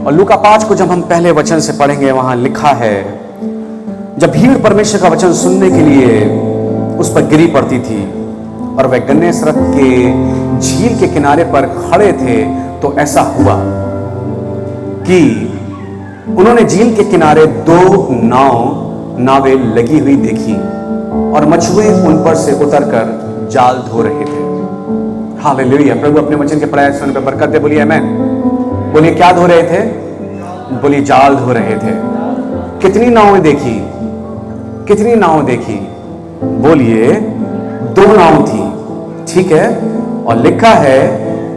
और लूका 5 को जब हम पहले वचन से पढ़ेंगे, वहां लिखा है, जब भीड़ परमेश्वर का वचन सुनने के लिए उस पर गिरी पड़ती थी और वह गन्नेसरत के झील के किनारे पर खड़े थे, तो ऐसा हुआ कि उन्होंने झील के किनारे 2 नावें लगी हुई देखी और मछुए उन पर से उतरकर जाल धो रहे थे। हालेलुया। प्रभु अपने वचन के पढ़ाए सुनने पर बरकत दे। बोलिए आमीन। बोलिए क्या धो रहे थे? बोलिए जाल धो रहे थे। कितनी नावें देखी? कितनी नाव देखी? बोलिए 2 नाव थी, ठीक है। और लिखा है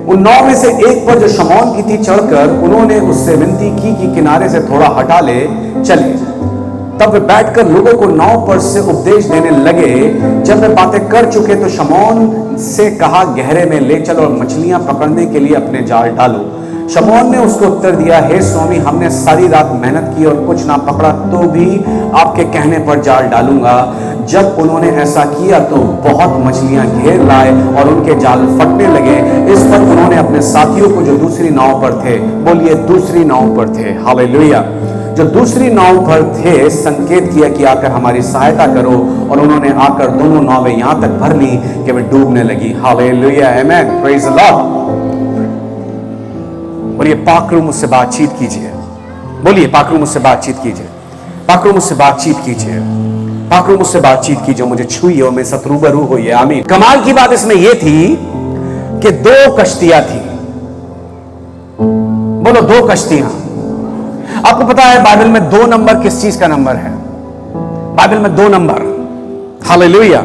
उन नाव में से एक पर जो शमौन की थी चढ़कर उन्होंने उससे विनती की कि किनारे से थोड़ा हटा ले चले। तब वे बैठकर लोगों को नाव पर से उपदेश देने लगे। जब वे बातें कर चुके तो शमौन से कहा, गहरे में ले चलो और मछलियां पकड़ने के लिए अपने जाल डालो। शमौन ने उसको उत्तर दिया, हे स्वामी, हमने सारी रात मेहनत की और कुछ ना पकड़ा, तो भी आपके कहने पर जाल डालूंगा। जब उन्होंने ऐसा किया तो बहुत मछलियां घेर लाए और उनके जाल फटने लगे। इस पर उन्होंने अपने साथियों को जो दूसरी नाव पर थे, बोलिए दूसरी नाव पर थे, हालेलुया, जो दूसरी नाव पर थे, संकेत किया कि आकर हमारी सहायता करो। और उन्होंने आकर दोनों नावें यहां तक भर ली कि वे डूबने लगी। Hallelujah, amen, praise the Lord. बोलिए पाकरू मुझसे बातचीत कीजिए। बोलिए पाकरू मुझसे बातचीत कीजिए। पाकरू मुझसे बातचीत कीजिए। पाकरू मुझसे बातचीत कीजिए, मुझे छुइए और मेरे साथ रूबरू होइए। आमीन। कमाल की बात इसमें यह थी कि 2 कश्तियां थी। बोलो 2 कश्तियां। आपको पता है बाइबल में 2 नंबर किस चीज का नंबर है? बाइबल में 2 नंबर, हालेलुया।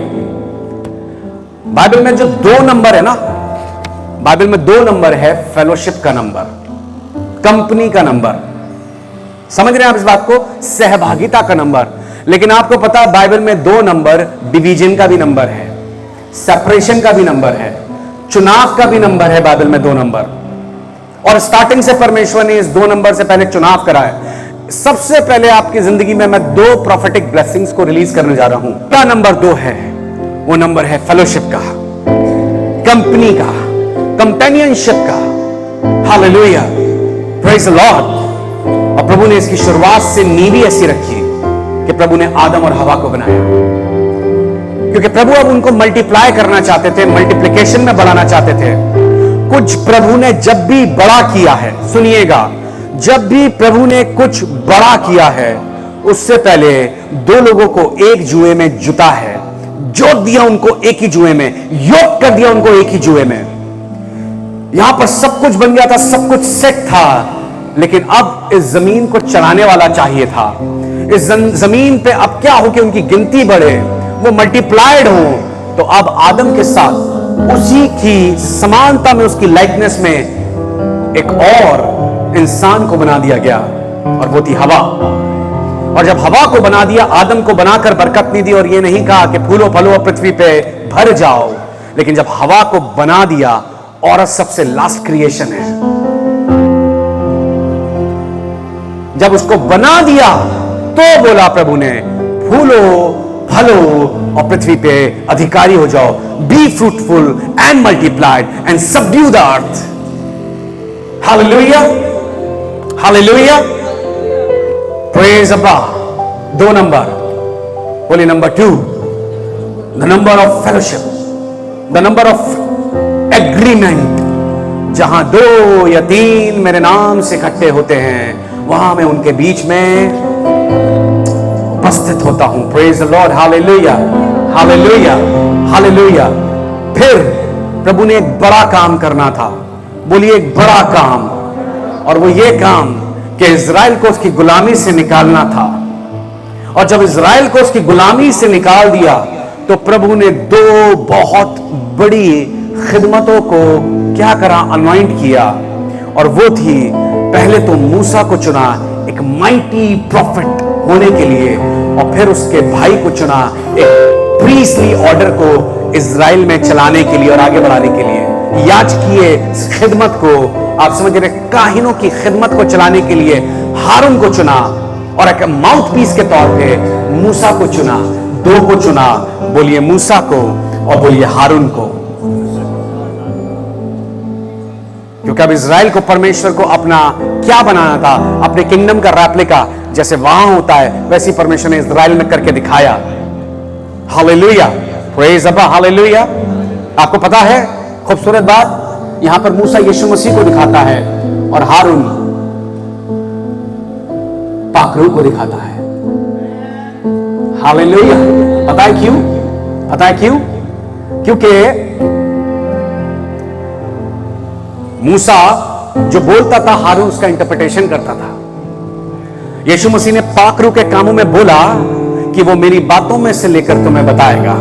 बाइबल में जो 2 नंबर है ना, बाइबल में 2 नंबर है, फेलोशिप का नंबर, कंपनी का नंबर। समझ रहे हैं आप इस बात को? सहभागिता का नंबर। लेकिन आपको पता है बाइबल में 2 नंबर डिवीजन का भी नंबर है, सेपरेशन का भी नंबर है, चुनाव का भी नंबर है। बाइबल में 2 नंबर। और स्टार्टिंग से परमेश्वर ने इस 2 नंबर से पहले चुनाव करा है। सबसे पहले आपकी जिंदगी में मैं 2 प्रोफेटिक ब्लेसिंग्स को रिलीज करने जा रहा हूं। क्या नंबर 2 है? वो नंबर है फेलोशिप का, कंपनी का, कंपेनियनशिप का। Hallelujah, praise the Lord. और प्रभु ने इसकी शुरुआत से नींव ऐसी रखी कि प्रभु ने आदम और हवा को बनाया, क्योंकि प्रभु अब उनको मल्टीप्लाई करना चाहते थे, मल्टीप्लिकेशन में बढ़ाना चाहते थे। कुछ प्रभु ने जब भी बड़ा किया है, सुनिएगा, जब भी प्रभु ने कुछ बड़ा किया है, उससे पहले 2 लोगों को एक जुए में जुटा है, जोत दिया उनको एक ही जुए में, योग कर दिया उनको एक ही जुए में। यहां पर सब कुछ बन गया था, सब कुछ सेट था, लेकिन अब इस जमीन को चलाने वाला चाहिए था। इस जमीन पे अब क्या हो कि उनकी गिनती बढ़े, वो मल्टीप्लाइड हो। तो अब आदम के साथ उसी की समानता में, उसकी लाइकनेस में एक और इंसान को बना दिया गया, और वो थी हवा। और जब हवा को बना दिया, आदम को बनाकर बरकत नहीं दी और ये नहीं कहा कि फूलो फलो पृथ्वी पे भर जाओ, लेकिन जब हवा को बना दिया, औरत सबसे लास्ट क्रिएशन है, जब उसको बना दिया तो बोला प्रभु ने, फूलो फलो और पृथ्वी पे अधिकारी हो जाओ, be fruitful and multiplied and subdue the earth. Hallelujah, hallelujah, praise Allah. 2 number, बोलिए number 2, the number of fellowship, the number of agreement. जहां 2 या 3 मेरे नाम से इकट्ठे होते हैं, वहां मैं उनके बीच में उपस्थित होता हूं। Praise the Lord, hallelujah, hallelujah, hallelujah. फिर प्रभु ने एक बड़ा काम करना था। बोलिए एक बड़ा काम। और वो ये काम कि इज़राइल को उसकी गुलामी से निकालना था। और जब इज़राइल को उसकी गुलामी से निकाल दिया, तो प्रभु ने 2 बहुत बड़ी खिदमतों को क्या करा? अनॉइंट किया। और वो थी, पहले तो मूसा को चुना एक माइटी प्रॉफिट होने के लिए, और फिर उसके भाई को चुना एक प्रीस्टली ऑर्डर को इज़राइल में चलाने के लिए और आगे बढ़ाने के लिए। याजकीय खिदमत को, आप समझ रहे, काहिनों की खिदमत को चलाने के लिए हारून को चुना, और एक माउथ पीस के तौर पे मूसा को चुना। 2 को चुना, बोलिए मूसा को और बोलिए हारून को। क्योंकि अब इज़राइल को परमेश्वर को अपना क्या बनाना था? अपने किंगडम का रेप्लिका जैसे वहां होता है वैसी परमेश्वर ने इजराइल में करके दिखाया। हालेलुया, प्रेज अब्बा, हालेलुया। आपको पता है खूबसूरत बात, यहां पर मूसा यीशु मसीह को दिखाता है और हारून पाखरू को दिखाता है। हालेलुया। पता है क्यों? पता है क्यों? क्योंकि मूसा जो बोलता था हारून उसका इंटरप्रिटेशन करता था। यीशु मसीह ने पाखरू के कामों में बोला कि वो मेरी बातों में से लेकर तुम्हें बताएगा।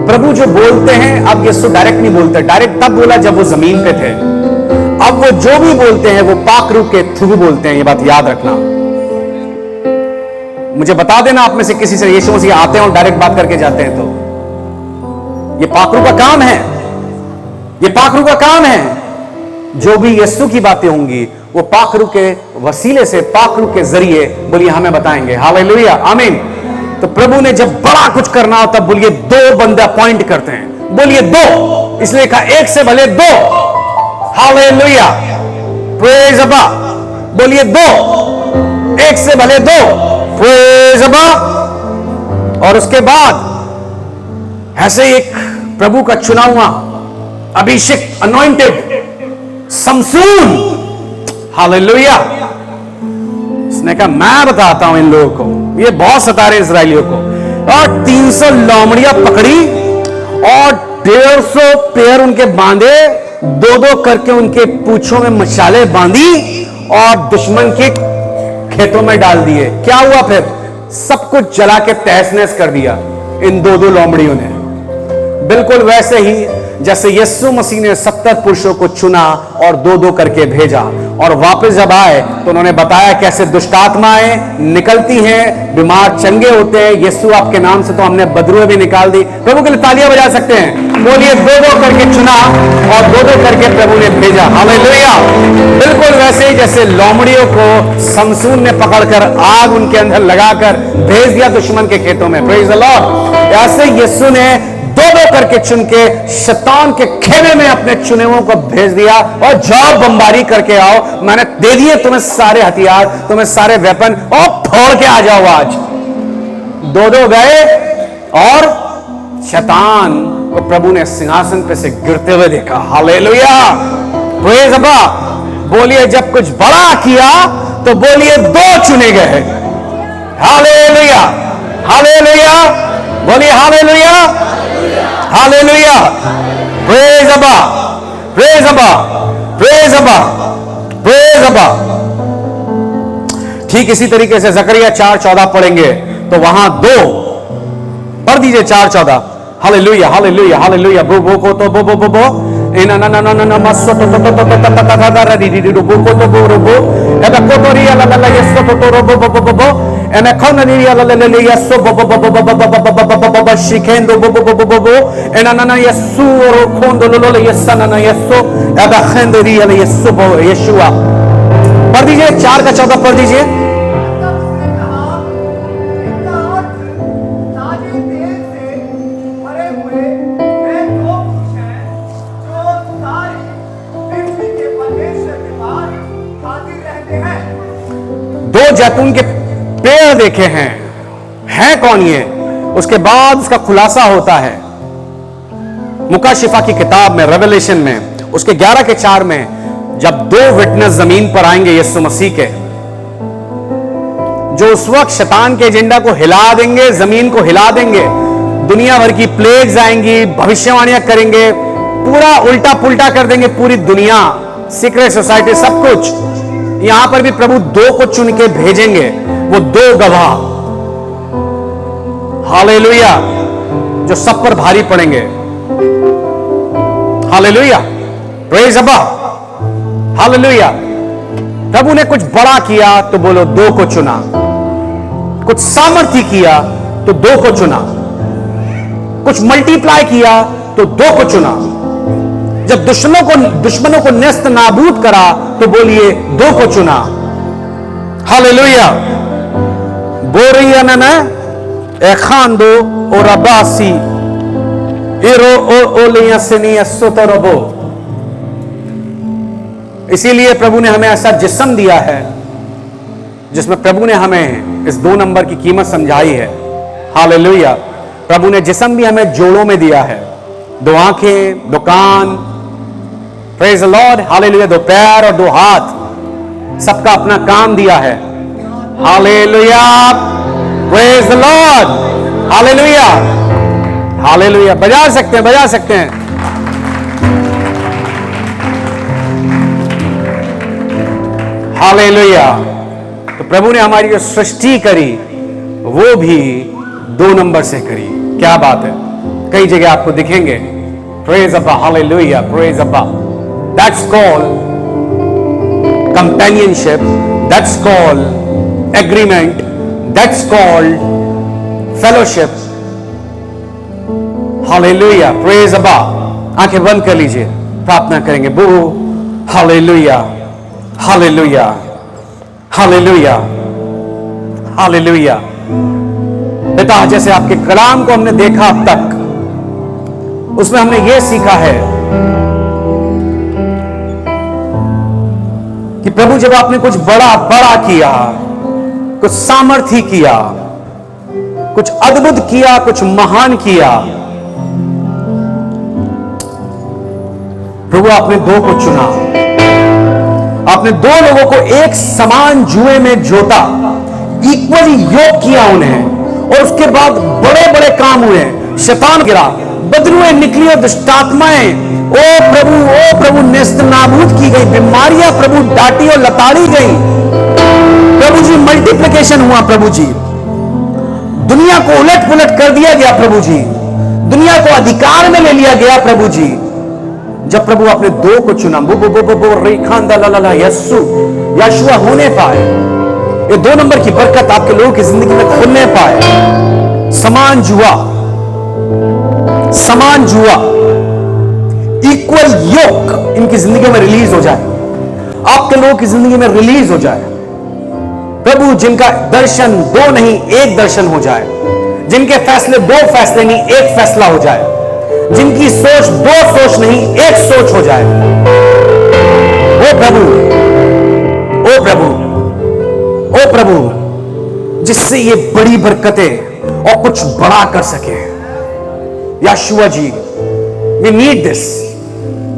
प्रभु जो बोलते हैं, अब यीशु डायरेक्ट नहीं बोलते, डायरेक्ट तब बोला जब वो जमीन पे थे। अब वो जो भी बोलते हैं वो पाखरू के थ्रू बोलते हैं, ये बात याद रखना। मुझे बता देना आप में से किसी से यीशु मसीह आते हैं और डायरेक्ट बात करके जाते हैं, तो ये पाखरू का काम है, ये पाखरू का काम है। जो भी यीशु की बातें होंगी वो पाखरू के वसीले से, पाखरू के जरिए बोलिए हमें बताएंगे। हालेलुया, आमीन। तो प्रभु ने जब बड़ा कुछ करना हो तब बोलिए 2 बंदे अपॉइंट करते हैं, बोलिए 2, इसलिए कहा 1 से भले 2। हालेलुया, प्रेज अब्बा, बोलिए 2, 1 से भले 2, प्रेज अब्बा। और उसके बाद ऐसे एक प्रभु का चुना हुआ अभिषेक, अनॉइंटेड समसून, हालेलुया, उसने कहा मैं बताता हूं इन लोगों को, ये बहुत सता रहे इजरायलियों को। और 300 लोमड़ियां पकड़ी और 150 पैर उनके बांधे, 2-2 करके उनके पूंछों में मशाले बांधी और दुश्मन के खेतों में डाल दिए। क्या हुआ फिर? सब कुछ जला के तहस नहस कर दिया इन 2-2 लोमड़ियों ने। बिल्कुल वैसे ही जैसे यीशु मसीह ने 70 पुरुषों को चुना और 2-2 करके भेजा, और वापस जब आए तो उन्होंने बताया कैसे दुष्ट आत्माएं निकलती हैं, बीमार चंगे होते हैं। यीशु आपके नाम से तो हमने बदरुएं भी निकाल दी। प्रभु के लिए तालियां बजा सकते हैं। बोलिए 2-2 करके चुना और 2-2 करके प्रभु ने भेजा। हालेलुया। बिल्कुल वैसे ही जैसे लोमड़ियों को समसून ने पकड़कर आग उनके अंदर लगाकर भेज दिया दुश्मन के खेतों में, प्रेज द लॉर्ड, ऐसे यीशु ने 2-2 करके चुन के शैतान के खेमे में अपने चुने हुओं को भेज दिया और जाओ बमबारी करके आओ, मैंने दे दिए तुम्हें सारे हथियार, तुम्हें सारे वेपन, और फोड़ के आ जाओ। आज 2-2 गए और शैतान को प्रभु ने सिंहासन पे से गिरते हुए देखा। हालेलुया, प्रेज अब्बा। बोलिए जब कुछ बड़ा किया तो बोलिए 2 चुने गए। हालेलुया, हालेलुया, बोलिए हालेलुया, हालेलुया, प्रेज अब्बा, प्रेज अब्बा, प्रेज अब्बा, प्रेज अब्बा। ठीक इसी तरीके से जकरिया 4:14 पढ़ेंगे तो वहां 2 पढ़ दीजिए, 4:14। Hallelujah, hallelujah, hallelujah. बो बो को तो बो बो बो बो एना ना ना ना ना मसो तो तो तो ता ता ता रा डी डी डी बो को तो बो रो बो एबे को तो रिया ला ला यस तो तो रो बो बो बो बो बो एमे खन रिया ला ला ला यस बो बो बो बो बो बो बो बो शिखेंदो बो बो बो बो बो एना ना ना यसु रो खोंदो लो लो यस ना ना यसो एबे खंद रिया ला यस बो यशुआ। पढ़ दीजिए 4:14 पढ़ दीजिए। जैतून के पेड़ देखे हैं कौन ये? उसके बाद उसका खुलासा होता है मुकाशिफा की किताब में, रेवलेशन में, उसके 11:4 में, जब 2 विटनेस जमीन पर आएंगे यीशु मसीह के, जो उस वक्त शैतान के एजेंडा को हिला देंगे, जमीन को हिला देंगे, दुनिया भर की प्लेग्स आएंगी, भविष्यवाणियां करेंगे, पूरा उल्टा पुल्टा कर देंगे पूरी दुनिया, सीक्रेट सोसाइटी, सब कुछ। यहां पर भी प्रभु 2 को चुन के भेजेंगे, वो 2 गवाह, हालेलुया, जो सब पर भारी पड़ेंगे। हालेलुया, प्रेज अब्बा, हालेलुया। प्रभु ने कुछ बड़ा किया तो बोलो 2 को चुना, कुछ सामर्थ्य किया तो 2 को चुना, कुछ मल्टीप्लाई किया तो 2 को चुना। जब दुश्मनों को नेस्त नाबूद करा तो बोलिए 2 को चुना। हालेलुया। बोरिया ने एखांदो और अबासी इरो ओ ओलिया सेनिया सोतरबो इसीलिए प्रभु ने हमें ऐसा जिस्म दिया है जिसमें प्रभु ने हमें इस 2 नंबर की कीमत समझाई है। हालेलुया। प्रभु ने जिस्म भी हमें जोड़ों में दिया है, 2 आंखें, 2 कान, प्रेज द लॉर्ड, हालेलुया, 2 पैर और 2 हाथ, सबका अपना काम दिया है। Hallelujah, praise the Lord, hallelujah, hallelujah. बजा सकते हैं, बजा सकते हैं। हालेलुया। तो प्रभु ने हमारी जो सृष्टि करी वो भी 2 नंबर से करी। क्या बात है, कई जगह आपको दिखेंगे। प्रेज अब्बा, हालेलुया, प्रेज अब्बा। That's called companionship, that's called agreement, that's called fellowship. Hallelujah, praise Abba. आंखें बंद कर लीजिए, प्रार्थना करेंगे। बो हालेलुया, हालेलुया, हालेलुया, हालेलुया। पिता, जैसे आपके कलाम को हमने देखा अब तक, उसमें हमने यह सीखा है कि प्रभु जब आपने कुछ बड़ा बड़ा किया, कुछ सामर्थी किया, कुछ अद्भुत किया, कुछ महान किया, प्रभु आपने 2 को चुना। आपने 2 लोगों को एक समान जुए में जोता, इक्वली योग किया उन्हें, और उसके बाद बड़े बड़े काम हुए। शैतान गिरा, बदरुएं निकली और दुष्टात्माएं ओ प्रभु नेस्त नाबूद की गई, बीमारियां प्रभु डांटी और लताड़ी गई। प्रभु जी मल्टीप्लिकेशन हुआ, प्रभु जी दुनिया को उलट पुलट कर दिया गया, प्रभु जी दुनिया को अधिकार में ले लिया गया। प्रभु जी जब प्रभु आपने 2 को चुना, यशुआ होने पाए, ये 2 नंबर की बरकत आपके लोगों की जिंदगी में खुलने पाए। समान जुआ, समान जुआ, इक्वल योग इनकी जिंदगी में रिलीज हो जाए, आपके लोगों की जिंदगी में रिलीज हो जाए। प्रभु जिनका दर्शन 2 नहीं 1 दर्शन हो जाए, जिनके फैसले 2 फैसले नहीं 1 फैसला हो जाए, जिनकी सोच 2 सोच नहीं 1 सोच हो जाए। ओ प्रभु, ओ प्रभु, ओ प्रभु, जिससे ये बड़ी बरकतें और कुछ बड़ा कर सके। यशुआ जी, we need this.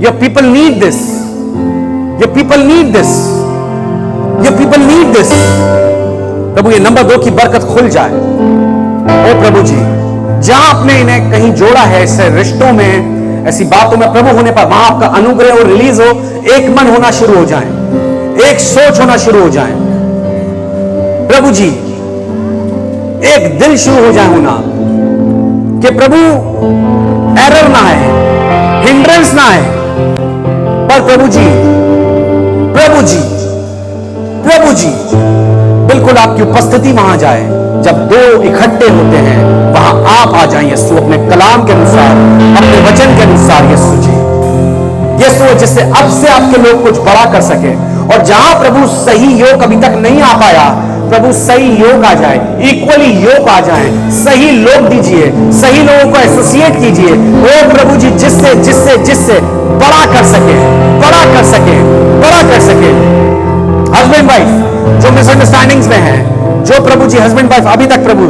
Your people need this. Your people need this. Your people need this. प्रभु ये नंबर 2 की बरकत खुल जाए। ओ प्रभु जी, जहां आपने इन्हें कहीं जोड़ा है ऐसे रिश्तों में, ऐसी बातों में प्रभु होने पर, वहां आपका अनुग्रह और रिलीज हो, एक मन होना शुरू हो जाए, एक सोच होना शुरू हो जाए। प्रभु जी एक दिल शुरू हो जाए होना कि प्रभु एरर ना आए, हिंड्रेंस ना आए, पर प्रभु जी, प्रभु जी, प्रभु जी बिल्कुल आपकी उपस्थिति वहां जाए। जब 2 इकट्ठे होते हैं वहां आप आ जाएं यीशु, अपने कलाम के अनुसार, अपने वचन के अनुसार। यीशु जी, यीशु जिससे अब से आपके लोग कुछ बड़ा कर सके, और जहां प्रभु सही योग अभी तक नहीं आ पाया, प्रभु सही योग आ जाए, इक्वली योग आ जाए, सही लोग दीजिए, सही लोगों को एसोसिएट कीजिए। ओ प्रभु जी, जिससे जिससे जिससे बड़ा कर सके, बड़ा कर सके, बड़ा कर सके। हस्बैंड वाइफ जो मिसअंडरस्टैंडिंग्स में है, जो प्रभु जी हस्बैंड वाइफ अभी तक प्रभु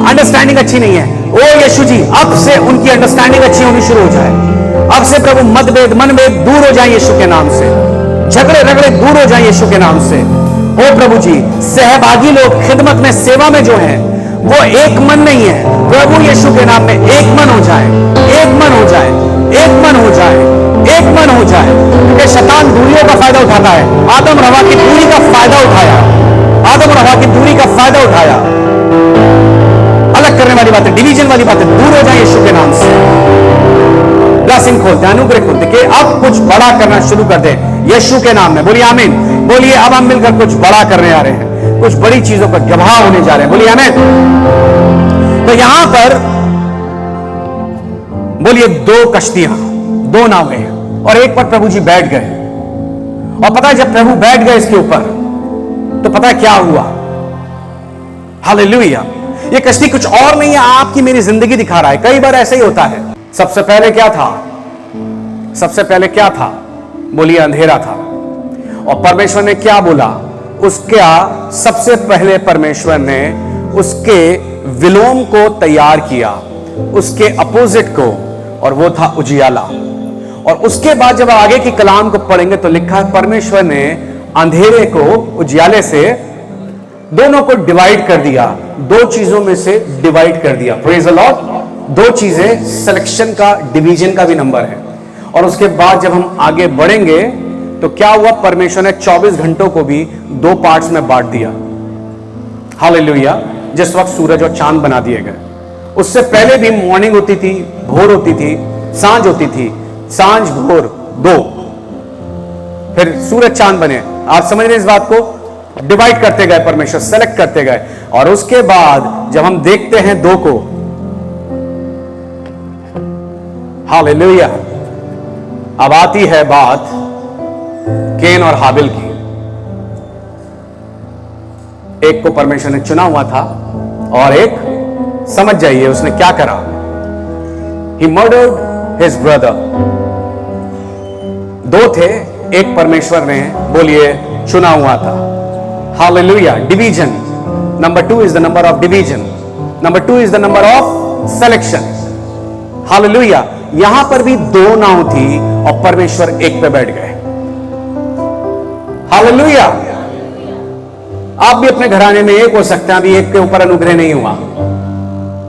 अंडरस्टैंडिंग अच्छी नहीं है, ओ यीशु जी अब से उनकी अंडरस्टैंडिंग अच्छी होनी शुरू हो जाए। अब से प्रभु मतभेद मनभेद दूर हो जाए यीशु के नाम से, झगड़े रगड़े दूर हो जाए यीशु के नाम से। ओ प्रभु जी, सहभागी लोग खिदमत में, सेवा में जो है, वो एक मन नहीं है, प्रभु यीशु के नाम में एक मन हो जाए, एक मन हो जाए, एक मन हो जाए, एक मन हो जाए। क्योंकि शैतान दूरियों का फायदा उठाता है। आदम रवा की दूरी का फायदा उठाया, आदम रवा की दूरी का फायदा उठाया। अलग करने वाली बातें, डिवीजन वाली बातें दूर हो जाए यीशु के नाम से। ब्लेसिंग खोलते, अनुग्रह खोलते कि अब कुछ बड़ा करना शुरू कर दे यीशु के नाम में। बोलिए आमीन। बोलिए अब हम मिलकर कुछ बड़ा करने आ रहे हैं, कुछ बड़ी चीजों का गवाह होने जा रहे हैं। बोलिए आमीन। तो यहां पर बोलिए 2 कश्तियां, 2 नावें, और एक पर प्रभु जी बैठ गए। और पता है जब प्रभु बैठ गए इसके ऊपर, तो पता है क्या हुआ? हालेलुया। ये कश्ती कुछ और नहीं है, आपकी मेरी जिंदगी दिखा रहा है। कई बार ऐसे ही होता है। सबसे पहले क्या था? सबसे पहले क्या था? बोलिए अंधेरा था। और परमेश्वर ने क्या बोला? उसका सबसे पहले परमेश्वर ने उसके विलोम को तैयार किया, उसके अपोजिट को, और वो था उजियाला। और उसके बाद जब आगे की कलाम को पढ़ेंगे तो लिखा है परमेश्वर ने अंधेरे को उजियाले से दोनों को डिवाइड कर दिया, दो चीजों में से डिवाइड कर दिया। Praise the Lord. दो चीजें सिलेक्शन का, डिवीजन का भी नंबर है। और उसके बाद जब हम आगे बढ़ेंगे तो क्या हुआ? परमेश्वर ने 24 घंटों को भी दो पार्ट्स में बांट दिया। हालेलुया। जिस वक्त सूरज और चांद बना दिए गए, उससे पहले भी मॉर्निंग होती थी, भोर होती थी, सांझ होती थी, सांझ भोर दो, फिर सूरज चांद बने। आप समझ रहे हैं इस बात को? डिवाइड करते गए परमेश्वर, सेलेक्ट करते गए। और उसके बाद जब हम देखते हैं दो को, हालेलुया, अब आती है बात केन और हाबिल की। एक को परमेश्वर ने चुना हुआ था और एक, समझ जाइए उसने क्या करा। He murdered his brother। दो थे, एक परमेश्वर ने, बोलिए, चुना हुआ था। Hallelujah. Division. Number 2 is the number of division. Number 2 is the number of selection. Hallelujah. यहां पर भी दो नाव थी और परमेश्वर एक पे बैठ गए। हालेलुया। आप भी अपने घराने में एक हो सकते हैं, अभी एक के ऊपर अनुग्रह नहीं हुआ,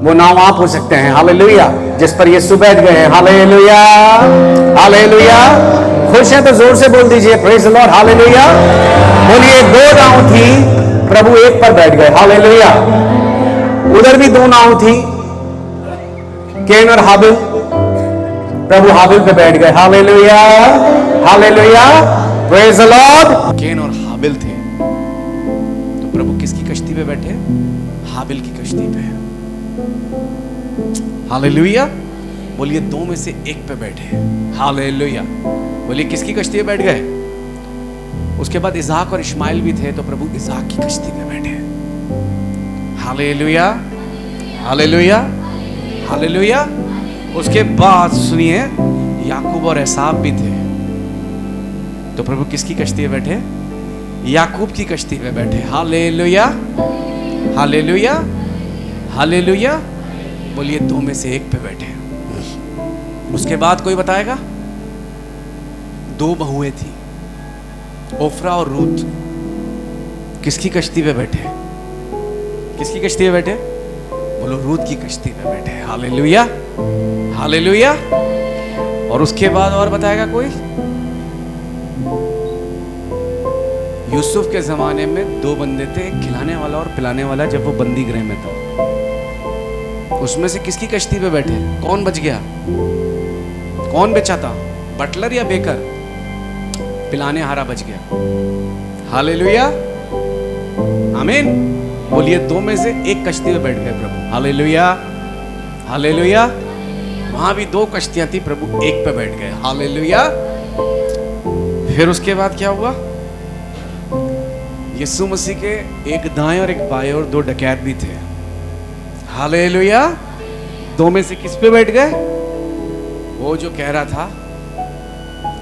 वो नाव आप हो सकते हैं। हालेलुया। जिस पर यीशु बैठ गए हैं। Hallelujah, hallelujah. खुश हैं तो जोर से बोल दीजिए प्रेज द लॉर्ड। हालेलुया। बोलिए, दो नाव थी, प्रभु एक पर बैठ गए। हालेलुया। उधर भी दो नाव थी, केन और हाबिल, प्रभु हाबिल पे बैठ गए। Hallelujah, hallelujah, praise the Lord. Cain और हाबिल थे तो प्रभु किसकी कश्ती पे बैठे? हाबिल की कश्ती पे। हालेलुया। बोलिए, दो में से एक पे बैठे। हालेलुया। बोलिए, किसकी कश्ती पे बैठ गए? उसके बाद इसाक और इश्माइल भी थे तो प्रभु इसाक की कश्ती पे बैठे। Hallelujah, hallelujah, hallelujah. उसके बाद सुनिए, याकूब और एसाव भी थे तो प्रभु किसकी कश्ती पे बैठे? याकूब की कश्ती पे बैठे। Hallelujah, hallelujah, hallelujah. बोलिए, दो में से एक पे बैठे। उसके बाद कोई बताएगा? दो बहुएं थी, ओफ्रा और रूत। किसकी कश्ती पे बैठे? किसकी कश्ती पे बैठे? बोलो, रूत की कश्ती पे बैठे। Hallelujah, hallelujah. और उसके बाद और बताएगा कोई? यूसुफ के जमाने में दो बंदे थे, एक खिलाने वाला और पिलाने वाला, जब वो बंदी गृह में था। उसमें से किसकी कश्ती पे बैठे? कौन बच गया? कौन बेचा था? बटलर या बेकर? पिलाने हारा बच गया। हालेलुया, आमीन। बोलिए, दो में से एक कश्ती पे बैठ गए प्रभु। Hallelujah, hallelujah. वहां भी दो कश्तियां थी, प्रभु एक पे बैठ गए। हालेलुया। फिर उसके बाद क्या हुआ? यीशु मसीह के एक दाएं और एक बाएं और दो डकैत भी थे। हालेलुया। दो में से किस पे बैठ गए? वो जो कह रहा था,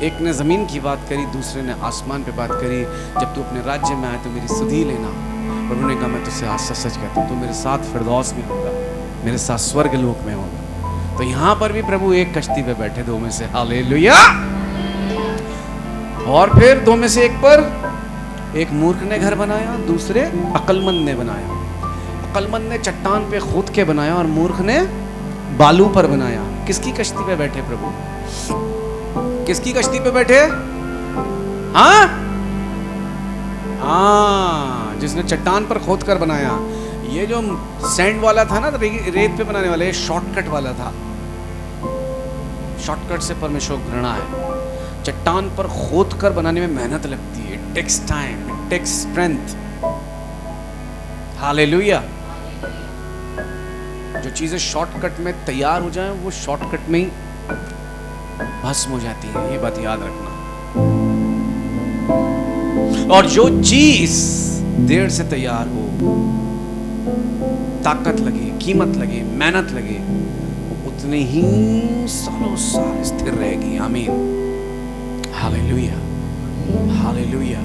एक ने जमीन की बात करी, दूसरे ने आसमान पे बात करी, जब तू अपने राज्य में आए तो मेरी सुधि लेना। प्रभु ने कहा, मैं तुझसे आज सच सच कहता हूं, तू मेरे साथ फिरदौस में होगा, मेरे साथ स्वर्ग लोक में होगा। तो यहां पर भी प्रभु एक कश्ती पे बैठे, दो में से। हालेलुया। और फिर दो में से एक पर, एक मूर्ख ने घर बनाया, दूसरे अक्लमंद ने बनाया। अक्लमंद ने चट्टान पे खोद के बनाया और मूर्ख ने बालू पर बनाया। किसकी कश्ती पे बैठे प्रभु? किसकी कश्ती पे बैठे? हाँ, हाँ, जिसने चट्टान पर खोद कर बनाया। ये जो सैंड वाला था ना, रेत पे बनाने वाला, ये शॉर्टकट वाला था। शॉर्टकट से परमेश्वर घृणा है। चट्टान पर खोद कर बनाने में मेहनत लगती है, it takes time, it takes strength. Hallelujah. जो चीजें शॉर्टकट में तैयार हो जाएं, वो शॉर्टकट में ही भस्म हो जाती है, ये बात याद रखना। और जो चीज देर से तैयार हो, ताकत लगे, कीमत लगे, मेहनत लगे, उतने ही सालों साल स्थिर रहेगी। आमीन, हालेलुया। हालेलुया।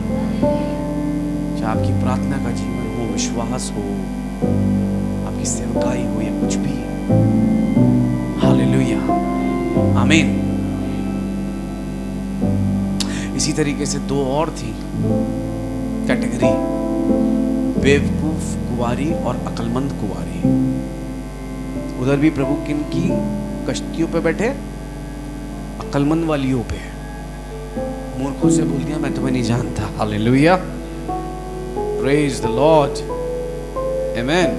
चाहे आपकी प्रार्थना का जीवन हो, विश्वास हो, आपकी सेवकाई हो या कुछ भी, हालेलुया, आमीन। इसी तरीके से दो और थी कैटेगरी, बेवकूफ कुंवारी और अक्लमंद कुंवारी। उधर भी प्रभु किन की कश्तियों पे बैठे? अक्लमंद वालियों पे। मूर्खों से बोल दिया मैं तुम्हें नहीं जानता। हालेलुया, प्रेज द लॉर्ड, आमेन।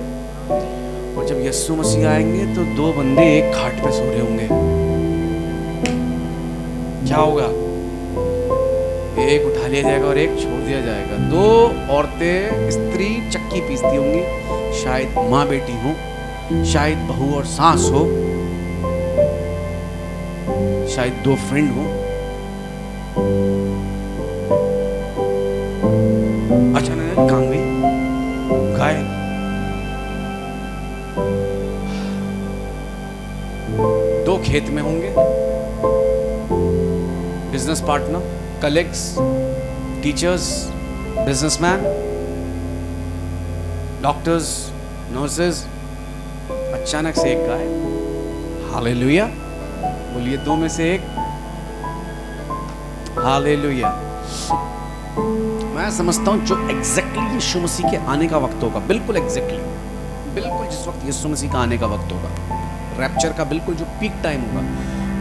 और जब यीशु मसीह आएंगे तो दो बंदे एक खाट पे सो रहे होंगे। क्या होगा? एक उठा लिया जाएगा और एक छोड़ दिया जाएगा। दो औरतें, स्त्री चक्की पीसती होंगी, शायद माँ बेटी हो, शायद बहू और सास हो, शायद दो फ्रेंड हो। अचानक कहाँ गई? गायब। दो खेत में होंगे, business partner, colleagues, teachers, businessman, doctors, nurses. अचानक से एक गायब। हालेलुया, बोलिए दो में से एक। हालेलुया। मैं समझता हूं जो एग्जैक्टली यीशु मसीह के आने का वक्त होगा, बिल्कुल एग्जैक्टली, बिल्कुल जिस वक्त यीशु मसीह का आने का वक्त होगा, रैप्चर का बिल्कुल जो पीक टाइम होगा,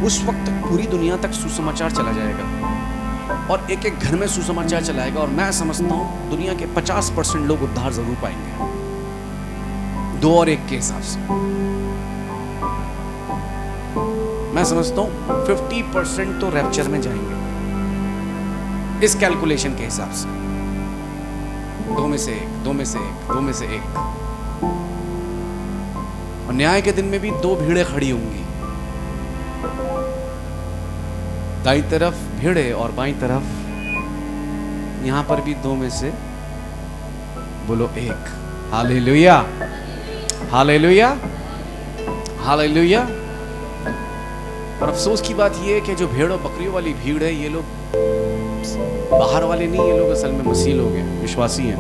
उस वक्त तक पूरी दुनिया तक सुसमाचार चला जाएगा और एक एक घर में सुसमाचार चलाएगा। और मैं समझता हूं दुनिया के 50% लोग उद्धार जरूर पाएंगे, 2 और 1 के हिसाब से। मैं समझता हूं 50% तो रैप्चर में जाएंगे इस कैलकुलेशन के हिसाब से। 2 में से 1, 2 में से 1, 2 में से 1। और न्याय के दिन में भी 2 भीड़ें खड़ी होंगी, दाई तरफ भीड़े और बाईं तरफ। यहां पर भी 2 में से बोलो 1। Hallelujah, hallelujah, hallelujah. और अफसोस की बात यह है कि जो भेड़ और बकरियों वाली भीड़ है, ये लोग बाहर वाले नहीं, ये लोग असल में मसीह लोग हैं, विश्वासी हैं,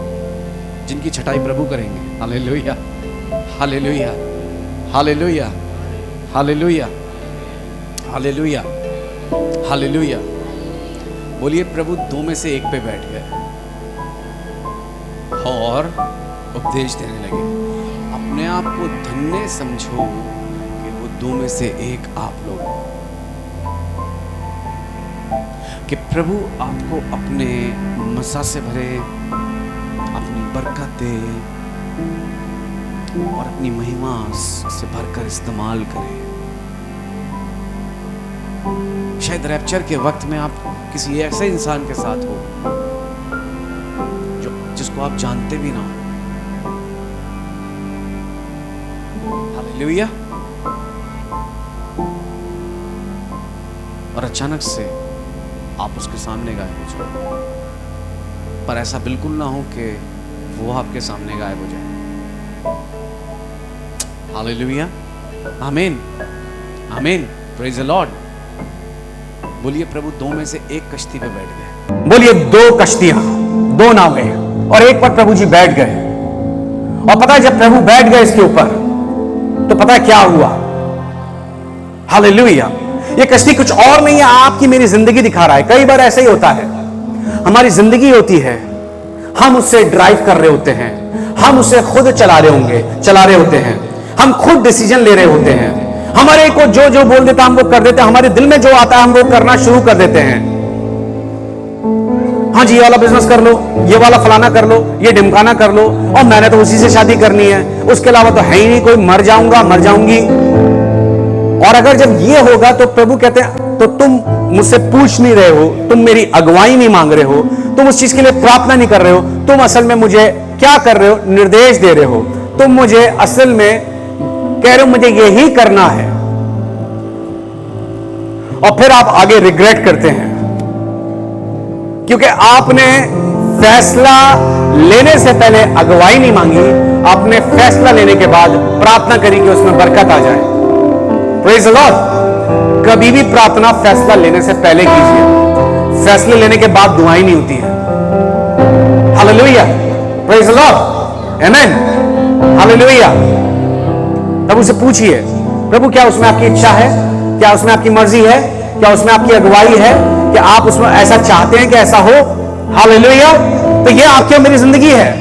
जिनकी छटाई प्रभु करेंगे। Hallelujah, hallelujah, hallelujah, hallelujah, hallelujah, hallelujah. बोलिए प्रभु 2 में से 1 पे बैठ गए और उपदेश देने लगे। अपने आप को धन्य समझो कि वो 2 में से 1 आप लोग, कि प्रभु आपको अपने मसा से भरे, अपनी बरकत दे और अपनी महिमा से भरकर इस्तेमाल करे। शायद रैप्चर के वक्त में आप किसी ऐसे इंसान के साथ हो जिसको आप जानते भी ना हो। हालेलुया। और अचानक से आप उसके सामने गायब हो जाओ, पर ऐसा बिल्कुल ना हो कि वो आपके सामने गायब हो जाए। हालेलुया, आमीन, आमीन, प्रेज द लॉर्ड। बोलिए प्रभु 2 में से 1 कश्ती पे बैठ गए। बोलिए 2 कश्तियां, 2 नावें और एक पर प्रभु जी बैठ गए। और पता है जब प्रभु बैठ गए इसके ऊपर तो पता है क्या हुआ? हालेलुया। ये कश्ती कुछ और नहीं है, आपकी मेरी जिंदगी दिखा रहा है। कई बार ऐसा ही होता है, हमारी जिंदगी होती है, हम उससे ड्राइव कर रहे होते हैं, हम उसे खुद चला रहे होते हैं, हम खुद डिसीजन ले रहे होते हैं, हमारे को जो जो बोल देता हम वो कर देते हैं, हमारे दिल में जो आता है हम वो करना शुरू कर देते हैं। हाँ जी, ये वाला बिजनेस कर लो, ये वाला फलाना कर लो, ये ढिमकाना कर लो, और मैंने तो उसी से शादी करनी है, उसके अलावा तो है ही नहीं कोई, मर जाऊंगा, मर जाऊंगी। और अगर जब ये होगा तो प्रभु कहते हैं तो तुम मुझसे पूछ नहीं रहे हो, तुम मेरी अगुवाई नहीं मांग रहे हो, तुम उस चीज के लिए प्रार्थना नहीं कर रहे हो, तुम असल में मुझे क्या कर रहे हो? निर्देश दे रहे हो। तुम मुझे असल में कह रहे हो मुझे यही करना है, और फिर आप आगे रिग्रेट करते हैं क्योंकि आपने फैसला लेने से पहले अगुवाई नहीं मांगी, आपने फैसला लेने के बाद प्रार्थना करी कि उसमें बरकत आ जाए। Praise the Lord. कभी भी प्रार्थना फैसला लेने से पहले कीजिए। फैसले लेने के बाद दुआएं नहीं होती हैं। Hallelujah, praise the Lord, amen, hallelujah. प्रभु से पूछिए, प्रभु क्या उसमें आपकी इच्छा है, क्या उसमें आपकी मर्जी है, क्या उसमें आपकी अगुवाई है, क्या आप उसमें ऐसा चाहते हैं कि ऐसा हो। हालेलुया। तो ये आपकी और मेरी जिंदगी है।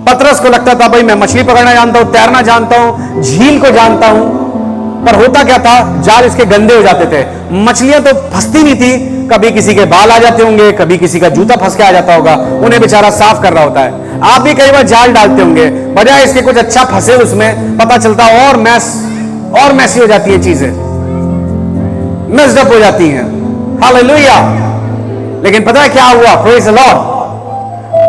पतरस को लगता था भाई मैं मछली पकड़ना जानता हूं, तैरना जानता हूं, झील को जानता हूं, पर होता क्या था, जाल इसके गंदे हो जाते थे। मछलियां तो फंसती नहीं थी, कभी किसी के बाल आ जाते होंगे, कभी किसी का जूता फंस के आ जाता होगा, उन्हें बेचारा साफ कर रहा होता है। आप भी कई बार जाल डालते होंगे, बजाय इसके कुछ अच्छा फंसे उसमें, पता चलता और मैसी हो जाती है, चीजें मिक्स्ड अप हो जाती हैं। हालेलुया। लेकिन पता है क्या हुआ, प्रेज द लॉर्ड,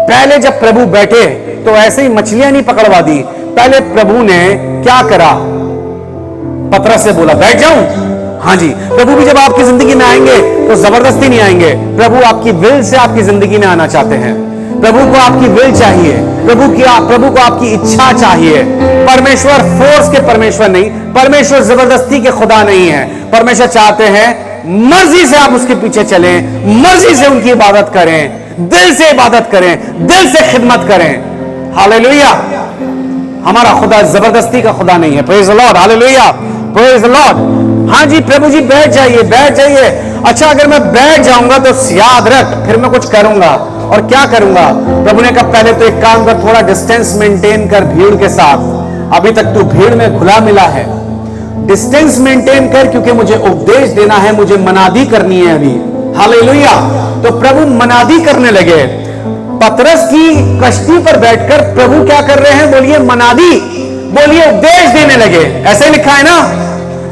पहले जब प्रभु बैठे तो ऐसे ही मछलियां नहीं पकड़वा दी, पहले प्रभु ने क्या करा, पतरस से बोला बैठ जाऊं। हाँ जी, प्रभु भी जब आपकी जिंदगी में आएंगे तो जबरदस्ती नहीं आएंगे, प्रभु आपकी विल से आपकी जिंदगी में आना चाहते हैं। प्रभु को आपकी विल चाहिए, प्रभु को आपकी इच्छा चाहिए। परमेश्वर फोर्स के परमेश्वर नहीं, परमेश्वर जबरदस्ती के खुदा नहीं है। परमेश्वर चाहते हैं मर्जी से आप उसके पीछे चलें, मर्जी से उनकी इबादत करें, दिल से इबादत करें, दिल से खिदमत करें। हालेलुया। हमारा खुदा जबरदस्ती का खुदा नहीं है। Praise the Lord, hallelujah, praise the Lord. हाँ जी प्रभु जी बैठ जाइए, बैठ जाइए। अच्छा अगर मैं बैठ जाऊंगा तो याद रख फिर मैं कुछ करूंगा, और क्या करूंगा। प्रभु ने कहा पहले तो एक काम कर, थोड़ा डिस्टेंस मेंटेन कर भीड़ के साथ, अभी तक तू भीड़ में घुला मिला है, डिस्टेंस मेंटेन कर, क्योंकि मुझे उपदेश देना है, मुझे मनादी करनी है अभी। हालेलुया। तो प्रभु मनादी करने लगे। पतरस की कश्ती पर बैठकर प्रभु क्या कर रहे हैं, बोलिए मनादी, बोलिए उपदेश देने लगे। ऐसे लिखा है ना,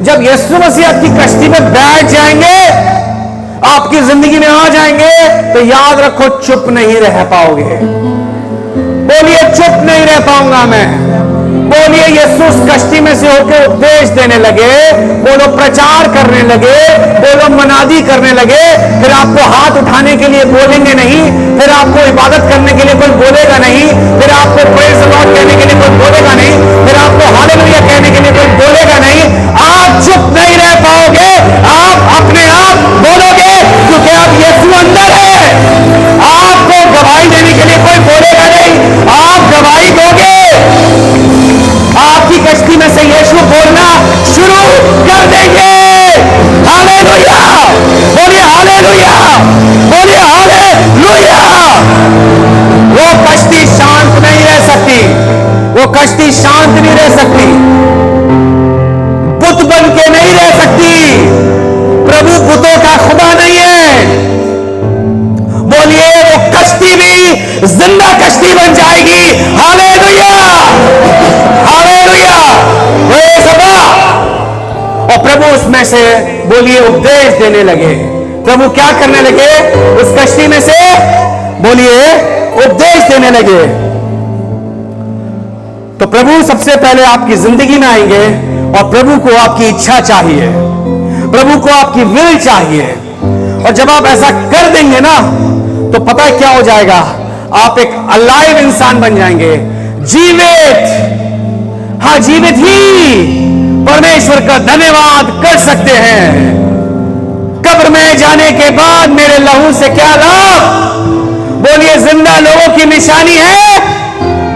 जब यीशु मसीह आपकी कश्ती पर बैठ जाएंगे, आपकी जिंदगी में आ जाएंगे, तो याद रखो चुप नहीं रह पाओगे। बोलिए चुप नहीं रह पाऊंगा मैं। बोलिए यीशु कश्ती में से होकर उपदेश देने लगे, बोलो प्रचार करने लगे, बोलो मनादी करने लगे। फिर आपको हाथ उठाने के लिए बोलेंगे नहीं, फिर आपको इबादत करने के लिए कोई बोलेगा नहीं, फिर आपको प्रेज द लॉर्ड कहने के लिए कोई बोलेगा नहीं, फिर आपको हालेलुया कहने के लिए कोई बोलेगा नहीं। आप चुप नहीं रह पाओगे, आप अपने आप बोलोगे, क्योंकि आप यीशु अंदर है। आपको गवाही देने के लिए कोई बोलेगा नहीं, आप गवाही दोगे। आपकी कश्ती में से यीशु बोलना शुरू कर देंगे। हालेलुया, बोलिए हालेलुया, बोलिए हालेलुया। वो कश्ती शांत नहीं रह सकती, वो कश्ती शांत नहीं रह सकती, बुत बन के नहीं रह सकती। प्रभु बुतों का खुदा नहीं है। बोलिए वो कश्ती भी जिंदा कश्ती बन जाएगी। Hallelujah, hallelujah, praise God. और प्रभु उसमें से बोलिए उपदेश देने लगे। प्रभु क्या करने लगे, उस कश्ती में से बोलिए उपदेश देने लगे। तो प्रभु सबसे पहले आपकी जिंदगी में आएंगे, और प्रभु को आपकी इच्छा चाहिए, प्रभु को आपकी विल चाहिए। और जब आप ऐसा कर देंगे ना, तो पता है क्या हो जाएगा, आप एक अलाइव इंसान बन जाएंगे, जीवित। हाँ, जीवित ही परमेश्वर का धन्यवाद कर सकते हैं। कब्र में जाने के बाद मेरे लहू से क्या लाभ। बोलिए जिंदा लोगों की निशानी है।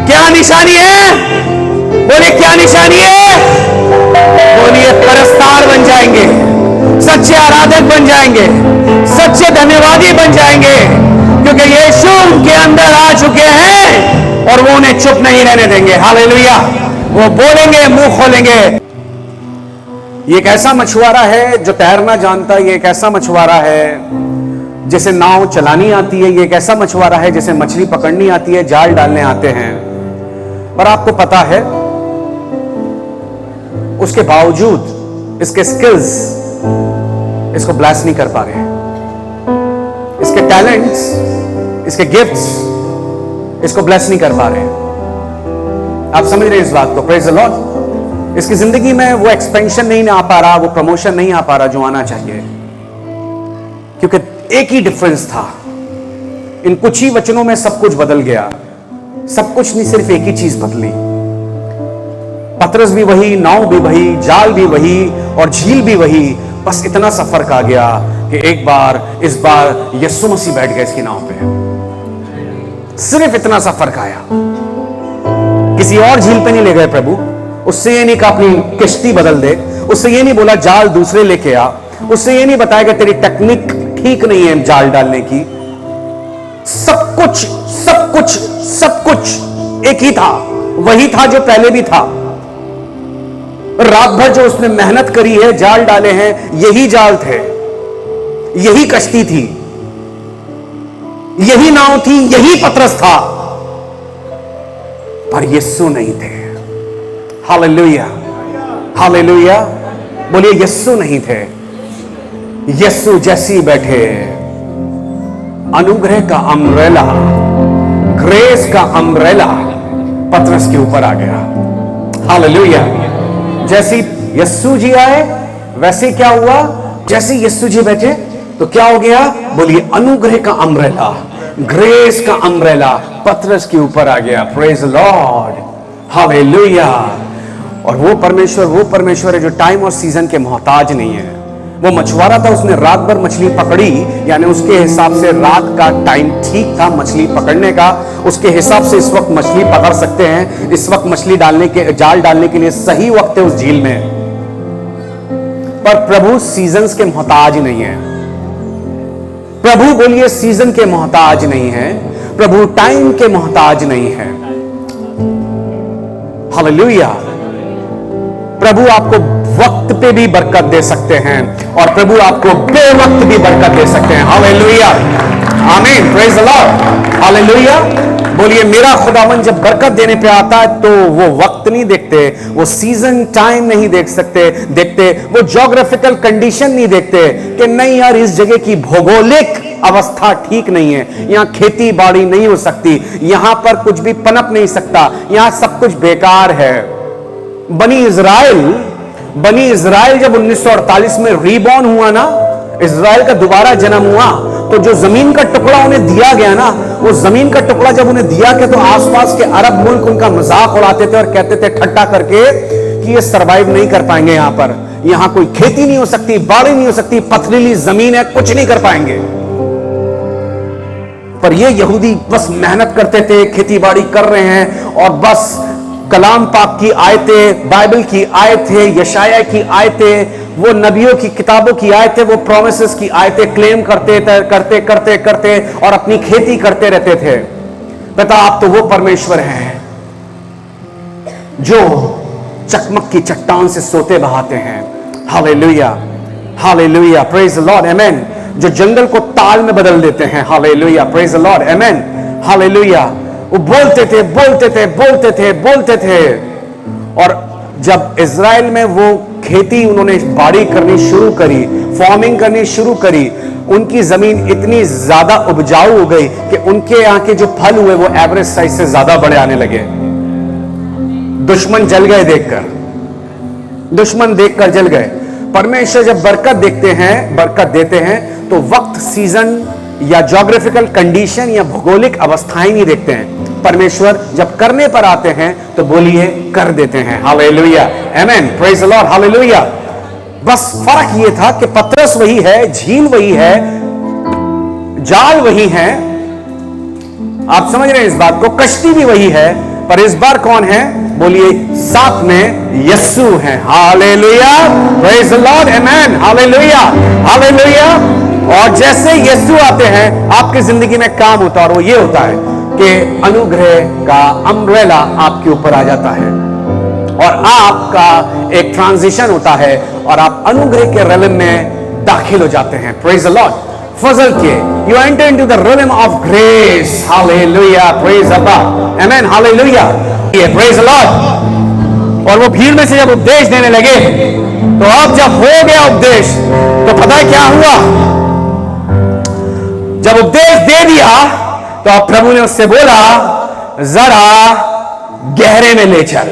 क्या निशानी है, बोलिए क्या निशानी है। बोलिए परस्तार बन जाएंगे, सच्चे आराधक बन जाएंगे, सच्चे धन्यवादी बन जाएंगे, क्योंकि यीशु उनके अंदर आ चुके हैं और वो उन्हें चुप नहीं रहने देंगे। हालेलुया, वो बोलेंगे, मुंह खोलेंगे। ये एक ऐसा मछुआरा है जो तैरना जानता है, ये एक ऐसा मछुआरा है जिसे नाव चलानी आती है, ये एक ऐसा मछुआरा है जिसे मछली पकड़नी आती है, जाल डालने आते हैं। पर आपको पता है उसके बावजूद इसके स्किल्स इसको ब्लेस नहीं कर पा रहे, इसके टैलेंट्स, इसके गिफ्ट्स इसको ब्लेस नहीं कर पा रहे। आप समझ रहे हैं इस बात को, प्रेज द लॉर्ड। इसकी जिंदगी में वो एक्सपेंशन नहीं आ पा रहा, वो प्रमोशन नहीं आ पा रहा जो आना चाहिए, क्योंकि एक ही डिफरेंस था। इन कुछ ही वचनों में सब कुछ बदल गया। सब कुछ नहीं, सिर्फ एक ही चीज बदली। पतरस भी वही, नाव भी वही, जाल भी वही और झील भी वही, बस इतना सा फर्क आ गया। कि एक बार इस बार यीशु मसीह बैठ गए इसकी नाव पे। सिर्फ इतना सा फर्क आया। किसी और झील पे नहीं ले गए प्रभु। उससे ये नहीं कहा अपनी किश्ती बदल दे, उससे ये नहीं बोला जाल दूसरे लेके आ, उससे ये नहीं बताया कि तेरी टेक्निक ठीक नहीं है जाल डालने की। सब कुछ सब कुछ सब कुछ एक ही था, वही था जो पहले भी था। रात भर जो उसने मेहनत करी है, जाल डाले हैं, यही जाल थे, यही कश्ती थी, यही नाव थी, यही पतरस था, पर यीशु नहीं थे। Hallelujah, hallelujah. बोलिए यीशु नहीं थे। यीशु जैसी बैठे, अनुग्रह का अम्ब्रेला, ग्रेस का अम्ब्रेला पतरस के ऊपर आ गया। हालेलुया। जैसे यीशु जी आए वैसे क्या हुआ, जैसे यीशु जी बैठे तो क्या हो गया? बोलिए अनुग्रह का अम्ब्रेला, ग्रेस का अम्ब्रेला पतरस के ऊपर आ गया। Praise Lord, hallelujah. और वो परमेश्वर है जो टाइम और सीजन के मोहताज नहीं है। वो मछुआरा था, उसने रात भर मछली पकड़ी, यानी उसके हिसाब से रात का टाइम ठीक था मछली पकड़ने का। उसके हिसाब से इस वक्त मछली पकड़ सकते हैं, इस वक्त मछली डालने के, जाल डालने के लिए सही वक्त है उस झील में। पर प्रभु सीजन्स के मोहताज नहीं है। प्रभु बोलिए सीजन के मोहताज नहीं है, प्रभु टाइम के मोहताज नहीं है। हालेलुया। प्रभु आपको वक्त पे भी बरकत दे सकते हैं और प्रभु आपको बेवक्त भी बरकत दे सकते हैं। हालेलुया, आमीन, प्रेज द लॉर्ड, हालेलुया। बोलिए मेरा खुदावन जब बरकत देने पे आता है तो वो वक्त नहीं देखते, वो सीजन टाइम नहीं देखते, वो ज्योग्राफिकल कंडीशन नहीं देखते कि नहीं यार इस जगह की भौगोलिक अवस्था ठीक नहीं है, यहां खेती बाड़ी नहीं हो सकती, यहां पर कुछ भी पनप नहीं सकता, यहां सब कुछ बेकार है। बनी इज़राइल जब 1948 में रीबॉर्न हुआ ना, इज़राइल का दोबारा जन्म हुआ, तो जो जमीन का टुकड़ा उन्हें दिया गया ना, वो जमीन का टुकड़ा जब उन्हें दिया गया तो आसपास के अरब मुल्क उनका मजाक उड़ाते थे और कहते थे ठट्टा करके कि ये सरवाइव नहीं कर पाएंगे, यहां पर, यहां कोई खेती नहीं हो सकती, बाड़ी नहीं हो सकती, पथरीली जमीन है, कुछ नहीं कर पाएंगे। पर ये यहूदी बस मेहनत करते थे, खेती बाड़ी कर रहे हैं और बस कलाम पाक की आयतें, बाइबल की आयतें, यशाया की आयतें, वो नबियों की किताबों की आयतें, वो प्रोमिसेस की आयतें क्लेम करते और अपनी खेती करते रहते थे। पता आप तो वो परमेश्वर हैं जो चकमक की चट्टान से सोते बहाते हैं। Hallelujah, hallelujah, praise the Lord, amen. जो जंगल को ताल में बदल देते हैं। Hallelujah, praise the Lord, amen, hallelujah. वो बोलते थे और जब इज़राइल में वो खेती उन्होंने बाड़ी करनी शुरू करी, फार्मिंग करनी शुरू करी, उनकी जमीन इतनी ज्यादा उपजाऊ हो गई कि उनके यहाँ के जो फल हुए वो एवरेज साइज से ज्यादा बड़े आने लगे। दुश्मन जल गए देखकर, दुश्मन देखकर जल गए। परमेश्वर जब बरकत देते हैं तो वक्त, सीजन या ज्योग्राफिकल कंडीशन या भौगोलिक अवस्थाएं नहीं देखते हैं। परमेश्वर जब करने पर आते हैं तो बोलिए कर देते हैं। Hallelujah, amen, praise the Lord, hallelujah. बस फर्क ये था कि पतरस वही है, झील वही है, जाल वही है, आप समझ रहे हैं इस बात को, कश्ती भी वही है, पर इस बार कौन है? बोलिए साथ में यीशु है। Hallelujah, praise the Lord, amen, hallelujah, hallelujah. और जैसे यीशु आते हैं आपकी जिंदगी में काम होता है और वो ये होता है कि अनुग्रह का अम्ब्रेला आपके ऊपर आ जाता है और आपका एक ट्रांजिशन होता है और आप अनुग्रह के रेलम में दाखिल हो जाते हैं। प्रेज द लॉर्ड, फजल के you enter into the realm of grace. Hallelujah, praise Allah, amen, hallelujah, praise the Lord. और वो भीड़ में से जब उपदेश देने लगे तो अब जब हो गया उपदेश तो पता है क्या हुआ? जब उपदेश दे दिया तो अब प्रभु ने उससे बोला जरा गहरे में ले चल।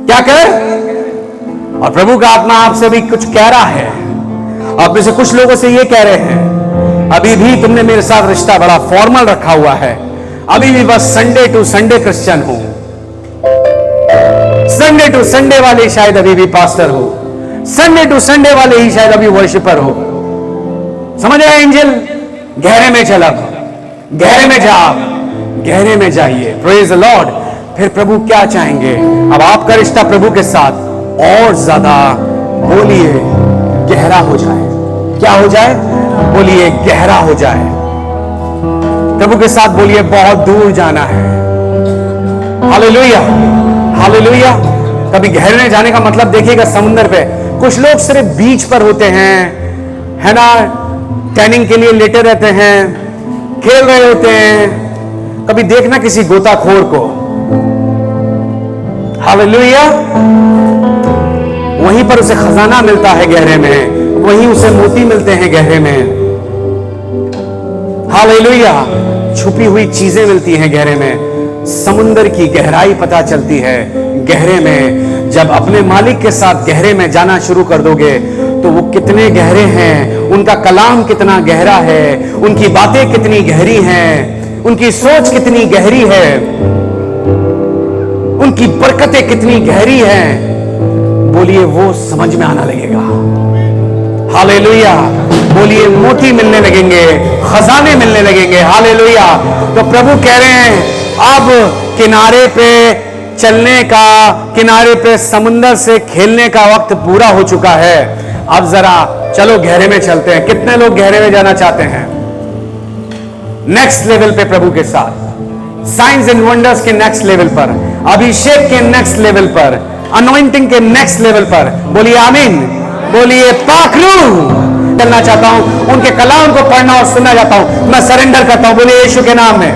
क्या कर? और प्रभु का आत्मा आपसे भी कुछ कह रहा है। आप में से कुछ लोगों से ये कह रहे हैं अभी भी तुमने मेरे साथ रिश्ता बड़ा फॉर्मल रखा हुआ है, अभी भी बस संडे टू संडे क्रिश्चियन हूं, संडे टू संडे वाले शायद अभी भी पास्टर हो, संडे टू संडे वाले ही शायद अभी वर्शिपर हो। समझ रहे एंजल? गहरे में चला, गहरे में जा, गहरे में जाइए। Praise the Lord. फिर प्रभु क्या चाहेंगे? अब आपका रिश्ता प्रभु के साथ और ज्यादा, बोलिए, गहरा हो जाए। क्या हो जाए? बोलिए, गहरा हो जाए। प्रभु के साथ बोलिए, बहुत दूर जाना है। Hallelujah, hallelujah. कभी गहरे जाने का मतलब देखिएगा, समुद्र पे कुछ लोग सिर्फ बीच पर होते हैं, है ना, टैनिंग के लिए लेटे रहते हैं, खेल रहे होते हैं। कभी देखना किसी गोताखोर को, हालेलुया, वहीं पर उसे खजाना मिलता है गहरे में, वहीं उसे मोती मिलते हैं गहरे में। हालेलुया। छुपी हुई चीजें मिलती हैं गहरे में। समुंदर की गहराई पता चलती है गहरे में। जब अपने मालिक के साथ गहरे में जाना शुरू कर दोगे तो वो कितने गहरे हैं, उनका कलाम कितना गहरा है, उनकी बातें कितनी गहरी हैं, उनकी सोच कितनी गहरी है, उनकी बरकतें कितनी गहरी हैं, बोलिए वो समझ में आना लगेगा। हालेलुया। बोलिए, मोती मिलने लगेंगे, खजाने मिलने लगेंगे। हालेलुया। तो प्रभु कह रहे हैं, अब किनारे पे चलने का, किनारे पे समुंदर से खेलने का वक्त पूरा हो चुका है। अब जरा चलो गहरे में चलते हैं। कितने लोग गहरे में जाना चाहते हैं? नेक्स्ट लेवल पे प्रभु के साथ, साइंस एंड वंडर्स के नेक्स्ट लेवल पर, अभिषेक के नेक्स्ट लेवल पर, अनॉइंटिंग के नेक्स्ट लेवल पर। बोलिए आमीन। बोलिए पाखरू। चलना चाहता हूं, उनके कलाम को पढ़ना और सुनना चाहता हूं। मैं सरेंडर करता हूं। बोलिए यीशु के नाम में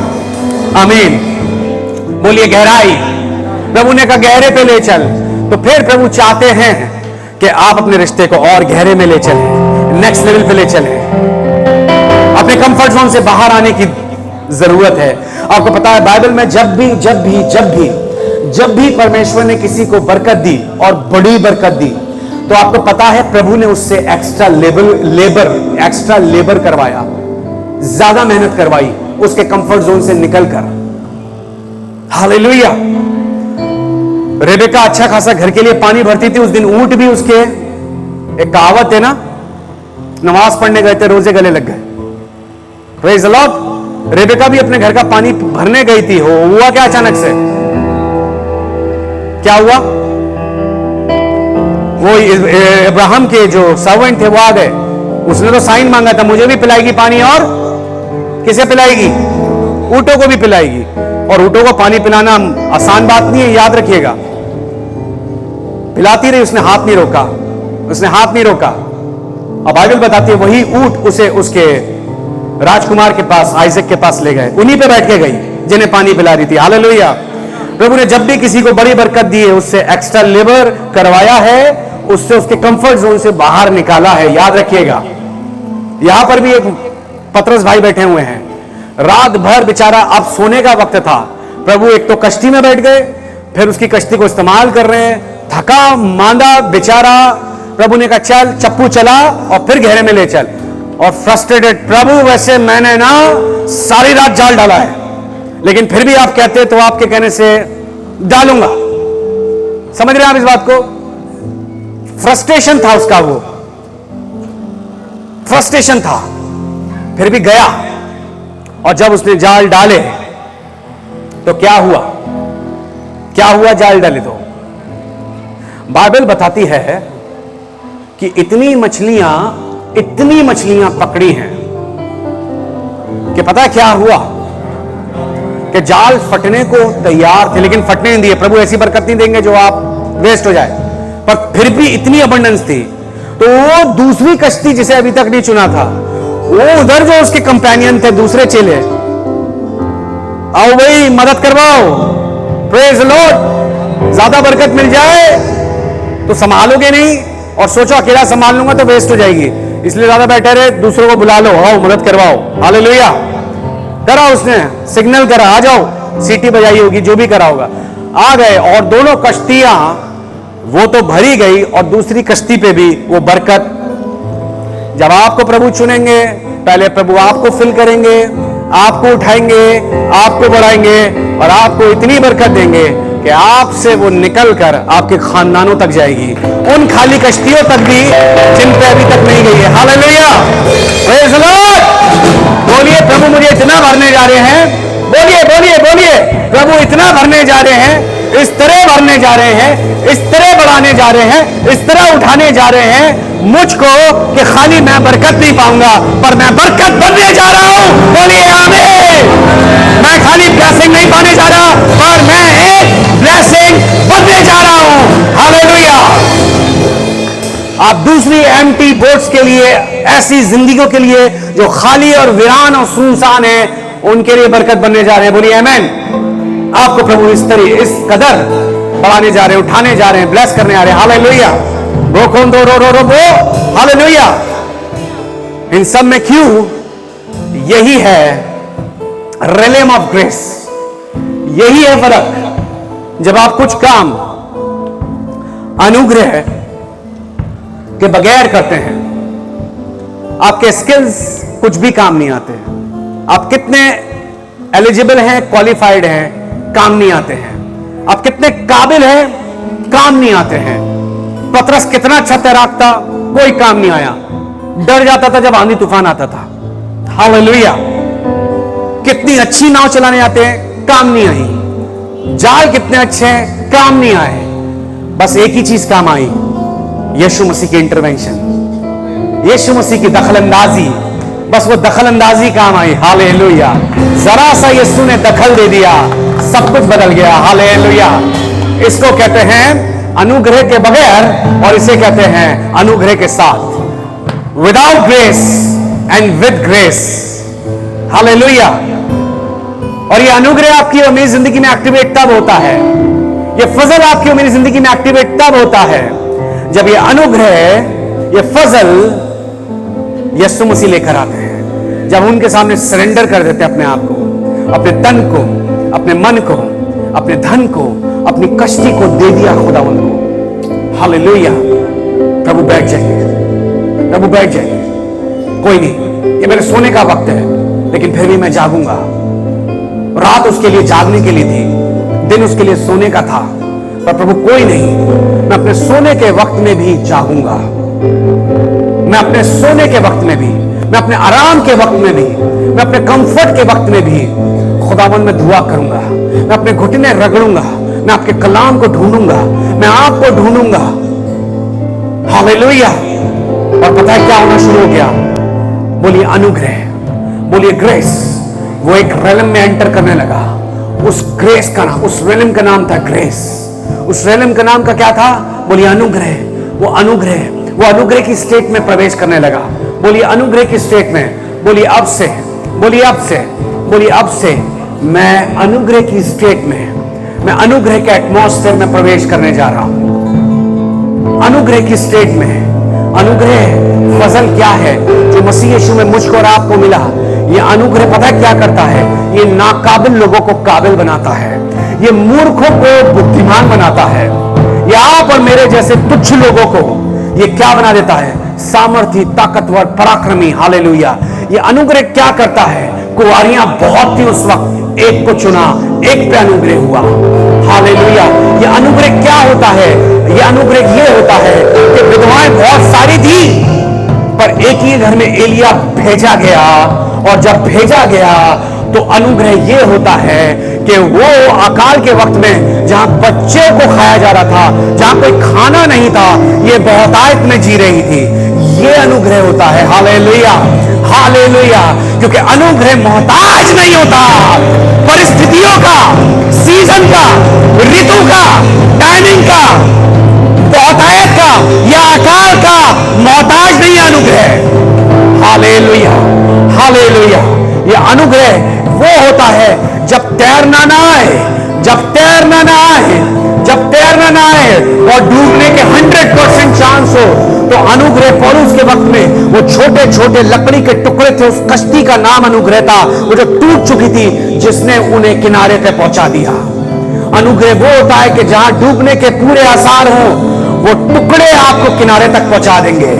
आमीन। बोलिए गहराई। प्रभु ने कहा गहरे पे ले चल। तो फिर प्रभु चाहते हैं कि आप अपने रिश्ते को और गहरे में ले चलें, नेक्स्ट लेवल पे ले चलें। अपने कंफर्ट जोन से बाहर आने की जरूरत है। आपको पता है बाइबल में जब भी परमेश्वर ने किसी को बरकत दी और बड़ी बरकत दी, तो आपको पता है प्रभु ने उससे एक्स्ट्रा लेबर करवाया, ज्यादा मेहनत करवाई उसके कंफर्ट जोन से निकलकर। हालेलुया। रेबेका अच्छा खासा घर के लिए पानी भरती थी। उस दिन ऊंट भी उसके, एक कहावत है ना, नमाज पढ़ने गए थे, रोजे गले लग गए। Praise the Lord. रेबेका भी अपने घर का पानी भरने गई थी। हुआ क्या अचानक से? क्या हुआ? वो इब्राहिम के जो सर्वेंट थे वो आ गए। उसने तो साइन मांगा था, मुझे भी पिलाएगी पानी और किसे पिलाएगी? ऊंटों को भी पिलाएगी। और ऊंटों को पानी पिलाना आसान बात नहीं है, याद रखिएगा। पिलाती रही, उसने हाथ नहीं रोका, उसने हाथ नहीं रोका। अब बाइबल बताती है वही ऊंट उसे उसके राजकुमार के पास, आइजक के पास ले गए। उन्हीं पे बैठ के गई जिन्हें पानी पिला रही थी। हालेलुया। प्रभु ने जब भी किसी को बड़ी बरकत दी है, उससे एक्स्ट्रा लेबर करवाया है, उससे उसके कंफर्ट जोन से बाहर निकाला है। याद रखिएगा। यहां पर भी एक पतरस भाई बैठे हुए हैं। रात भर बेचारा, अब सोने का वक्त था। प्रभु एक तो कश्ती में बैठ गए, फिर उसकी कश्ती को इस्तेमाल कर रहे हैं। थका मांदा बेचारा। प्रभु ने कहा चल, चप्पू चला और फिर गहरे में ले चल। और फ्रस्ट्रेटेड, प्रभु वैसे मैंने ना सारी रात जाल डाला है, लेकिन फिर भी आप कहते तो आपके कहने से डालूंगा। समझ रहे हैं आप इस बात को? फ्रस्ट्रेशन था उसका, वो फ्रस्ट्रेशन था। फिर भी गया और जब उसने जाल डाले तो क्या हुआ? क्या हुआ जाल डाले तो? बाइबल बताती है कि इतनी मछलियां पकड़ी हैं कि पता क्या हुआ कि जाल फटने को तैयार थे, लेकिन फटने नहीं दिए। प्रभु ऐसी बरकत नहीं देंगे जो आप वेस्ट हो जाए। पर फिर भी इतनी अबंडेंस थी, तो वो दूसरी कश्ती जिसे अभी तक नहीं चुना था, वो उधर जो उसके कंपेनियन थे, दूसरे चेले, आओ भाई मदद करवाओ, प्रेज द लॉर्ड, ज्यादा बरकत मिल जाए। तो संभालोगे नहीं और सोचो अकेला संभाल लूंगा तो वेस्ट हो जाएगी, इसलिए ज्यादा बेटर है दूसरों को बुला लो, आओ मदद करवाओ। हालेलुया। करा उसने, सिग्नल करा, आ जाओ, सीटी बजाई होगी, जो भी करा होगा। आ गए और दोनों कश्तियां वो तो भरी गई और दूसरी कश्ती पे भी वो बरकत। जब आपको प्रभु चुनेंगे, पहले प्रभु आपको फिल करेंगे, आपको उठाएंगे, आपको बढ़ाएंगे और आपको इतनी बरकत देंगे कि आपसे वो निकलकर आपके खानदानों तक जाएगी, उन खाली कश्तियों तक भी जिन पे अभी तक नहीं गई है। हालेलुया। Praise the Lord. बोलिए प्रभु मुझे इतना भरने जा रहे हैं, बोलिए बोलिए बोलिए, प्रभु इतना भरने जा रहे हैं, इस तरह भरने जा रहे हैं, इस तरह बढ़ाने जा रहे हैं, इस तरह उठाने जा रहे हैं मुझको कि खाली मैं बरकत नहीं पाऊंगा, पर मैं बरकत बनने जा रहा हूं। बोलिए आमीन। मैं खाली ब्लेसिंग नहीं पाने जा रहा, पर मैं एक ब्लेसिंग बनने जा रहा हूं। हालेलुया। आप दूसरी एम्प्टी बोट्स के लिए, ऐसी जिंदगियों के लिए जो खाली और वीरान और सुनसान है, उनके लिए बरकत बनने जा रहे हैं। बोलिए आमीन। आपको प्रभु इस तरह, इस कदर बढ़ाने जा रहे हैं, उठाने जा रहे हैं, ब्लेस करने आ रहे हैं। हालेलुया। वो कौन दो रो रो रो वो। हालेलुया। इन सब में क्यों, यही है रिलेम ऑफ ग्रेस, यही है फर्क। जब आप कुछ काम अनुग्रह के बगैर करते हैं, आपके स्किल्स कुछ भी काम नहीं आते हैं। आप कितने एलिजिबल हैं, क्वालिफाइड हैं, काम नहीं आते हैं। आप कितने काबिल हैं, काम नहीं आते हैं। पतरस कितना अच्छा तैराक था, कोई काम नहीं आया, डर जाता था जब आंधी तूफान आता था। हालेलुया। कितनी अच्छी नाव चलाने आते हैं, काम नहीं आई। जाल कितने अच्छे हैं, काम नहीं आए। बस एक ही चीज काम आई, यीशु मसीह की इंटरवेंशन, यीशु मसीह की दखलंदाजी। बस वो दखलंदाजी काम आई। हालेलुया। जरा सा यीशु ने दखल दे दिया, सब कुछ बदल गया। हालेलुया। इसको कहते हैं अनुग्रह के बगैर, और इसे कहते हैं अनुग्रह के साथ। Without grace and with grace. Hallelujah. और ये अनुग्रह आपकी और मेरी जिंदगी में एक्टिवेट तब होता है, ये फजल आपकी और मेरी जिंदगी में एक्टिवेट तब होता है जब ये अनुग्रह, ये फजल यीशु मसीह लेकर आते हैं। जब उनके सामने सरेंडर कर देते हैं अपने आप को, अपने तन को, अपने मन को, अपने धन को, अपनी कश्ती को दे दिया खुदावंद को। हालेलुया। प्रभु बैठ जाइए, प्रभु बैठ जाइए। कोई नहीं, ये मेरे सोने का वक्त है, लेकिन फिर भी मैं जागूंगा। रात उसके लिए जागने के लिए थी, दिन उसके लिए सोने का था, पर प्रभु कोई नहीं, मैं अपने सोने के वक्त में भी जागूंगा। मैं अपने सोने के वक्त में भी, मैं अपने आराम के वक्त में भी, मैं अपने कंफर्ट के वक्त में भी खुदावंद में दुआ करूंगा। मैं अपने घुटने रगड़ूंगा, मैं आपके कलाम को ढूंढूंगा, मैं आपको ढूंढूंगा। हालेलुया। और पता है क्या होना शुरू हो गया? बोलिए अनुग्रह, बोलिए ग्रेस। वो एक रेलम में एंटर करने लगा। उस ग्रेस का नाम, उस रेलम का नाम था ग्रेस। उस रेलम का नाम का क्या था? बोलिए अनुग्रह। वो अनुग्रह की स्टेट में प्रवेश करने लगा। बोलिए अनुग्रह की स्टेट में। बोलिए अब से, बोलिए अब से, बोलिए अब से मैं अनुग्रह की स्टेट में, मैं अनुग्रह के एटमॉस्फेयर में प्रवेश करने जा रहा हूं। अनुग्रह की स्टेट में। अनुग्रह फजल क्या है जो मसीह यीशु में मुझको और आपको मिला? ये अनुग्रह पता है क्या करता है? ये नाकाबिल लोगों को काबिल बनाता है, ये मूर्खों को बुद्धिमान बनाता है, ये आप और मेरे जैसे तुच्छ लोगों को ये क्या बना देता है? सामर्थी, ताकतवर, पराक्रमी। हालेलुया। ये अनुग्रह क्या करता है? कुंवारियां बहुत थी उस वक्त, एक को चुना, एक पे अनुग्रह हुआ। हालेलुया। ये अनुग्रह क्या होता है? ये अनुग्रह ये होता है कि विधवाएं बहुत सारी थी, पर एक ही घर में एलिया भेजा गया, और जब भेजा गया तो अनुग्रह ये होता है कि वो अकाल के वक्त में जहां बच्चे को खाया जा रहा था, जहां कोई खाना नहीं था, ये बहुतायत में जी रही थी। ये अनुग्रह होता है। Hallelujah, hallelujah. क्योंकि अनुग्रह मोहताज नहीं होता, परिस्थितियों का, सीजन का, ऋतु का, टाइमिंग का, बहुतायत का या अकाल का मोहताज नहीं अनुग्रह। Hallelujah, hallelujah. ये अनुग्रह वो होता है जब तैरना ना आए, जब तैरना ना आए, जब तैरना ना आए और डूबने के 100% चांस हो, तो अनुग्रह पौलुस के वक्त में वो छोटे छोटे लकड़ी के टुकड़े थे, उस कश्ती का नाम अनुग्रह था, वो जो टूट चुकी थी, जिसने उन्हें किनारे तक पहुंचा दिया। अनुग्रह वो होता है कि जहां डूबने के पूरे आसार हो, वो टुकड़े आपको किनारे तक पहुंचा देंगे।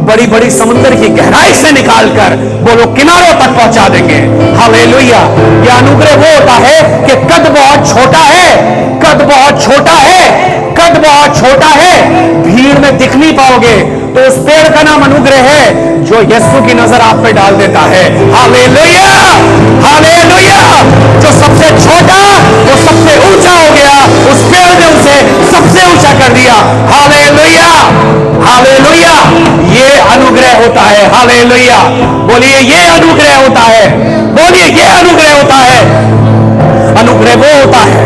बड़ी बड़ी समुद्र की गहराई से निकालकर वो लोग किनारों तक पहुंचा देंगे। हालेलुया। ये अनुग्रह वो होता है कि कद बहुत छोटा है, कद बहुत छोटा है, कद कद बहुत छोटा है, भीड़ में दिख नहीं पाओगे, तो उस पेड़ का नाम अनुग्रह है जो यीशु की नजर आप पे डाल देता है। Hallelujah, hallelujah. जो सबसे छोटा वो सबसे ऊंचा हो गया, उस पेड़ ने उसे सबसे ऊंचा कर दिया। Hallelujah, hallelujah. ये अनुग्रह होता है। हालेलुया, बोलिए ये अनुग्रह होता है, बोलिए ये अनुग्रह होता है। अनुग्रह वो होता है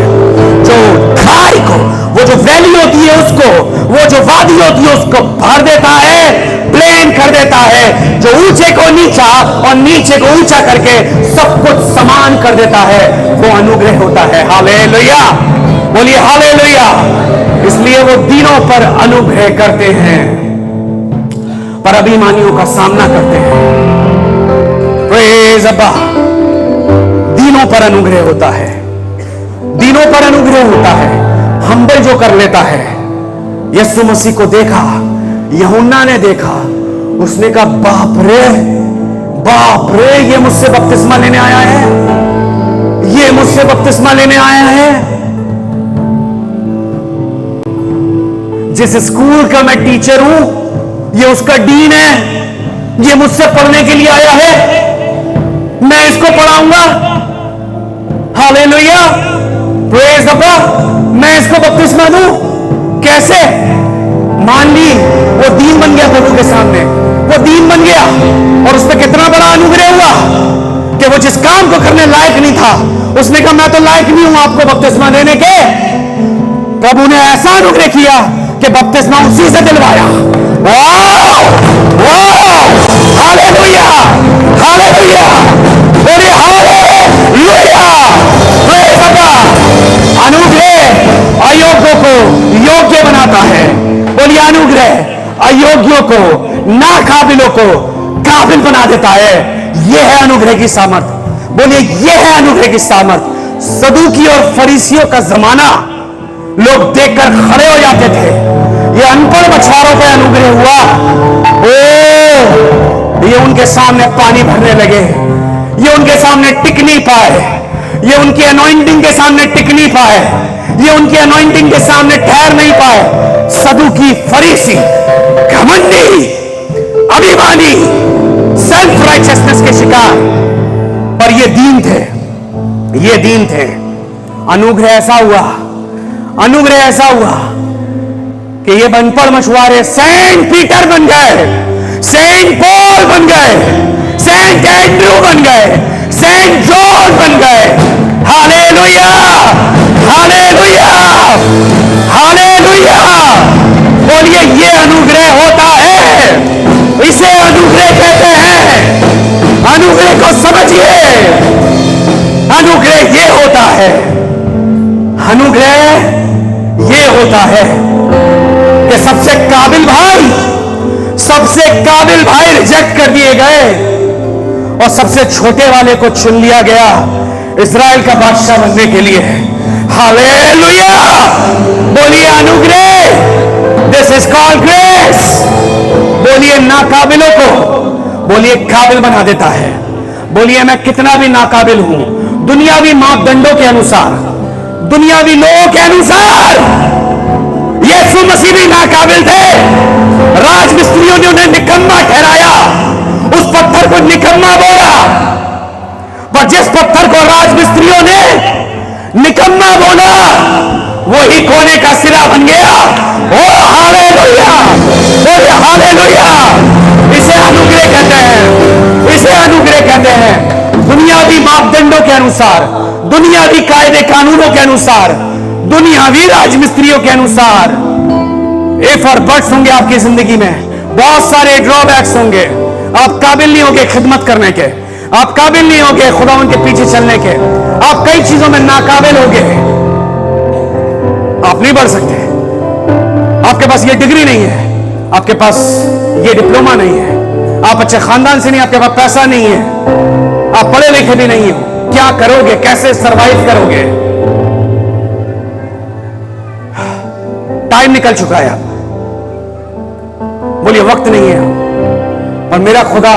जो खाई को, वो जो वैली होती है उसको, वो जो वादी होती है उसको भर देता है, प्लेन कर देता है, जो ऊंचे को नीचा और नीचे को ऊंचा करके सब कुछ समान कर देता है, वो अनुग्रह होता है। हालेलुया, बोलिए हालेलुया। इसलिए वो दिनों पर अनुग्रह करते हैं, पर अभिमानियों का सामना करते हैं। प्रेज अब्बा। दिनों पर अनुग्रह होता है, दिनों पर अनुग्रह होता है। हम्बल जो कर लेता है। यीशु मसीह को देखा, यूहन्ना ने देखा, उसने कहा बाप रे, बाप रे, ये मुझसे बपतिस्मा लेने आया है, ये मुझसे बपतिस्मा लेने आया है। जिस स्कूल का मैं टीचर हूं, ये उसका डीन है, ये मुझसे पढ़ने के लिए आया है, मैं इसको पढ़ाऊंगा। Hallelujah, praise God. मैं इसको बपतिस्मा दूं, कैसे? मान ली वो दीन बन गया प्रभु के सामने, वो दीन बन गया, और उस पर कितना बड़ा अनुग्रह हुआ कि वो जिस काम को करने लायक नहीं था, उसने कहा मैं तो लायक नहीं हूं आपको बपतिस्मा देने के। प्रभु ने ऐसा अनुग्रह किया कि बपतिस्मा उसी से दिलवाया। वाह, वाह, हालेलुया, हालेलुया, बोलिए हालेलुया, प्रेज गॉड। अनुग्रह अयोग्यों को योग्य बनाता है। बोलिए अनुग्रह अयोग्यों को, नाकाबिलों को काबिल बना देता है। यह है अनुग्रह की सामर्थ। बोलिए यह है अनुग्रह की सामर्थ। सदूकी और फरीसियों का जमाना लोग देखकर खड़े हो जाते थे। ये अनपढ़ मछुआरों पे अनुग्रह हुआ, ओ ये उनके सामने पानी भरने लगे, ये उनके सामने टिक नहीं पाए, ये उनकी अनॉइंटिंग के सामने टिक नहीं पाए, ये उनकी अनॉइंटिंग के सामने ठहर नहीं पाए। सदूकी, फरीसी, घमंडी, अभिमानी, सेल्फ राइचियसनेस के शिकार, पर ये दीन थे, ये दीन थे। अनुग्रह ऐसा हुआ, अनुग्रह ऐसा हुआ कि ये अनपढ़ मछुआरे सेंट पीटर बन गए, सेंट पॉल बन गए, सेंट एंड्रू बन गए, सेंट जॉर्ज बन गए। Hallelujah, hallelujah, hallelujah. बोलिए ये अनुग्रह होता है, इसे अनुग्रह कहते हैं। अनुग्रह को समझिए, अनुग्रह ये होता है, अनुग्रह ये होता है कि सबसे काबिल भाई, सबसे काबिल भाई रिजेक्ट कर दिए गए और सबसे छोटे वाले को चुन लिया गया इज़राइल का बादशाह बनने के लिए। हालेलुया, बोलिए अनुग्रह। This is called grace. बोलिए नाकाबिलों को, बोलिए काबिल बना देता है। बोलिए मैं कितना भी नाकाबिल हूं, दुनियावी मापदंडों के अनुसार, दुनियावी लोगों के अनुसार यीशु मसीह भी नाकाबिल थे। राजमिस्त्रियों ने उन्हें निकम्मा ठहराया, उस पत्थर को निकम्मा बोला, पर जिस पत्थर को राजमिस्त्रियों ने निकम्मा बोला वही कोने का सिरा बन गया। ओ हालेलुया, बोलिए हालेलुया। इसे अनुग्रह कहते हैं, इसे अनुग्रह कहते हैं। दुनियावी मापदंडों के अनुसार, दुनियावी कायदे कानूनों के अनुसार, दुनियावी राजमिस्त्रियों के अनुसार इफ और बट्स होंगे आपकी जिंदगी में, बहुत सारे ड्रॉबैक्स होंगे। आप काबिल नहीं होंगे खिदमत करने के, आप काबिल नहीं होंगे खुदा उनके पीछे चलने के, आप कई चीजों में नाकाबिल होंगे, आप नहीं बढ़ सकते। आपके पास ये डिग्री नहीं है, आपके पास ये डिप्लोमा नहीं है, आप अच्छे खानदान से नहीं, आपके पास पैसा नहीं है, आप पढ़े लिखे भी नहीं हो। क्या करोगे, कैसे सरवाइव करोगे? टाइम निकल चुका है, आप बोलिए वक्त नहीं है, और मेरा खुदा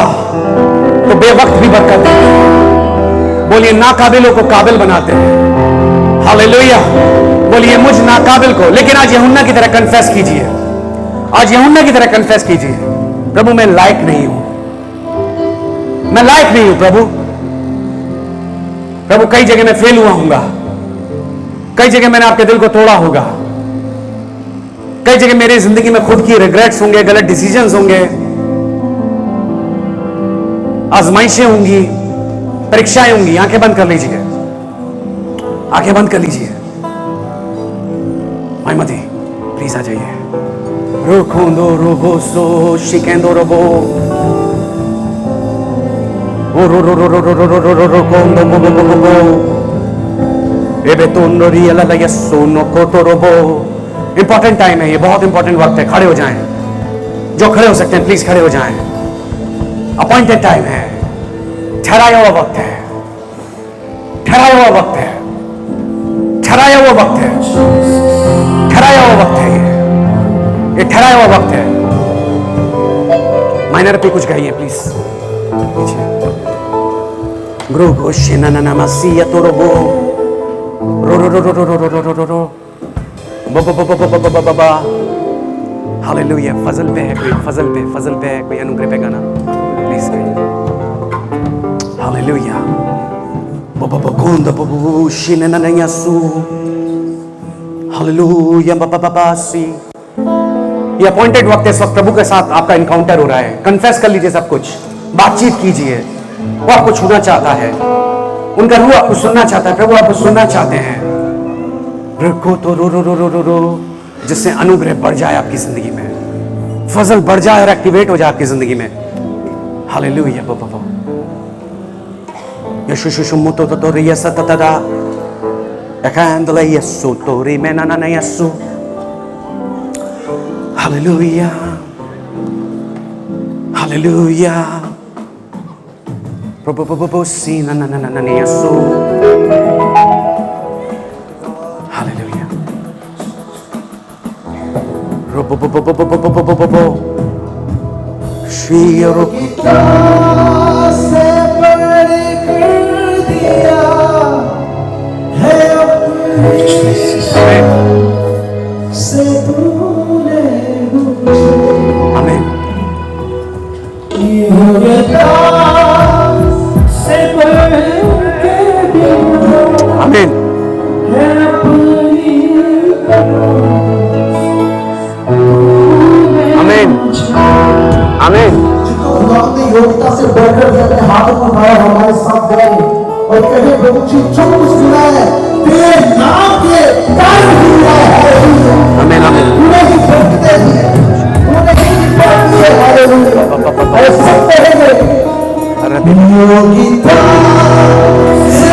तो बेवक्त भी बरकत देते हैं। बोलिए नाकाबिलों को काबिल बनाते हैं। हालेलुया, बोलिए मुझ नाकाबिल को। लेकिन आज यूहन्ना की तरह कन्फेस कीजिए, आज यूहन्ना की तरह कन्फेस कीजिए, प्रभु मैं लायक नहीं हूं, मैं लायक नहीं हूं प्रभु। प्रभु कई जगह मैं फेल हुआ हूंगा, कई जगह मैंने आपके दिल को तोड़ा होगा, कई जगह मेरी जिंदगी में खुद की रिग्रेट्स होंगे, गलत डिसीजंस होंगे, आजमाइशें होंगी, परीक्षाएं होंगी। आंखें बंद कर लीजिए, आंखें बंद कर लीजिए। माइमती प्लीज आ जाइए। रोकोंदो रोबोसो शिकेंदो रोबो ओ रो रो रो रो रो रो रो रो रो रोकोंदो बो बो बो बो एबे तोंदो रियला ला यस्सो नो कोतो रोबो। इंपॉर्टेंट टाइम है ये, बहुत इंपॉर्टेंट वक्त है। खड़े हो जाएं, जो खड़े हो सकते हैं प्लीज खड़े हो जाएं। अपॉइंटेड टाइम है, ठहराया हुआ वक्त है, ठहराया हुआ वक्त है, ठहराया हुआ वक्त है, ठहराया हुआ वक्त है। ये ठहराया हुआ वक्त है। माइनर पे कुछ गाइए प्लीज। ग्रो गोशिना ना नमसिया तो रोबो रो रो रो रो रो रो रो रो रो रो बा बा बा बा बा बा बा बा। हालेलुया। फजल पे है कोई, फजल पे है कोई, अनुग्रह पे गाना प्लीज गाइए। हालेलुया। बा बा बा गोंदा बा बा शिना ना नयासु। हालेलुया बा बा बा बा सी। ये अपॉइंटेड वक्त है, इस वक्त प्रभु के साथ आपका इनकाउंटर हो रहा है। कन्फेस कर लीजिए सब कुछ, बातचीत कीजिए। वो आपको छूना चाहता है, उनका रूह आपको सुनना चाहता है, प्रभु आपको सुनना चाहते हैं। रुको तो रो रो रो रो रो रो, जिससे अनुग्रह बढ़ जाए आपकी जिंदगी में, फजल बढ़ जाए और एक्टिवेट हो जाए आपकी जिंदगी में। हालेलुया बाबा बाबा। यीशु यीशु मुतो तो रिया सततदा एकांदला यीशु तो री मेना ना यीशु। Hallelujah hallelujah. प्रभु प्रभु सी ना ना ना ना यीशु। हालेलुया। प्रभु प्रभु प्रभु प्रभु प्रभु प्रभु श्री रुकुता से बड़े कर दिया है अपने से तूने मुझे। आमीन। से बढ़ के दिया आमीन। है अपनी आमीन। आमीन। अपनी योग्यता से बढ़कर भी अपने हाथों को उठाया हमारे साथ गए और कहे प्रभु जी जो कुछ मिला है तेरे नाम के कारण मिला है। आमीन। आमीन। उन्हें ही भटकते हैं, उन्हें ही भटकते हैं। हालेलुया। और सब कहेंगे योग्यता से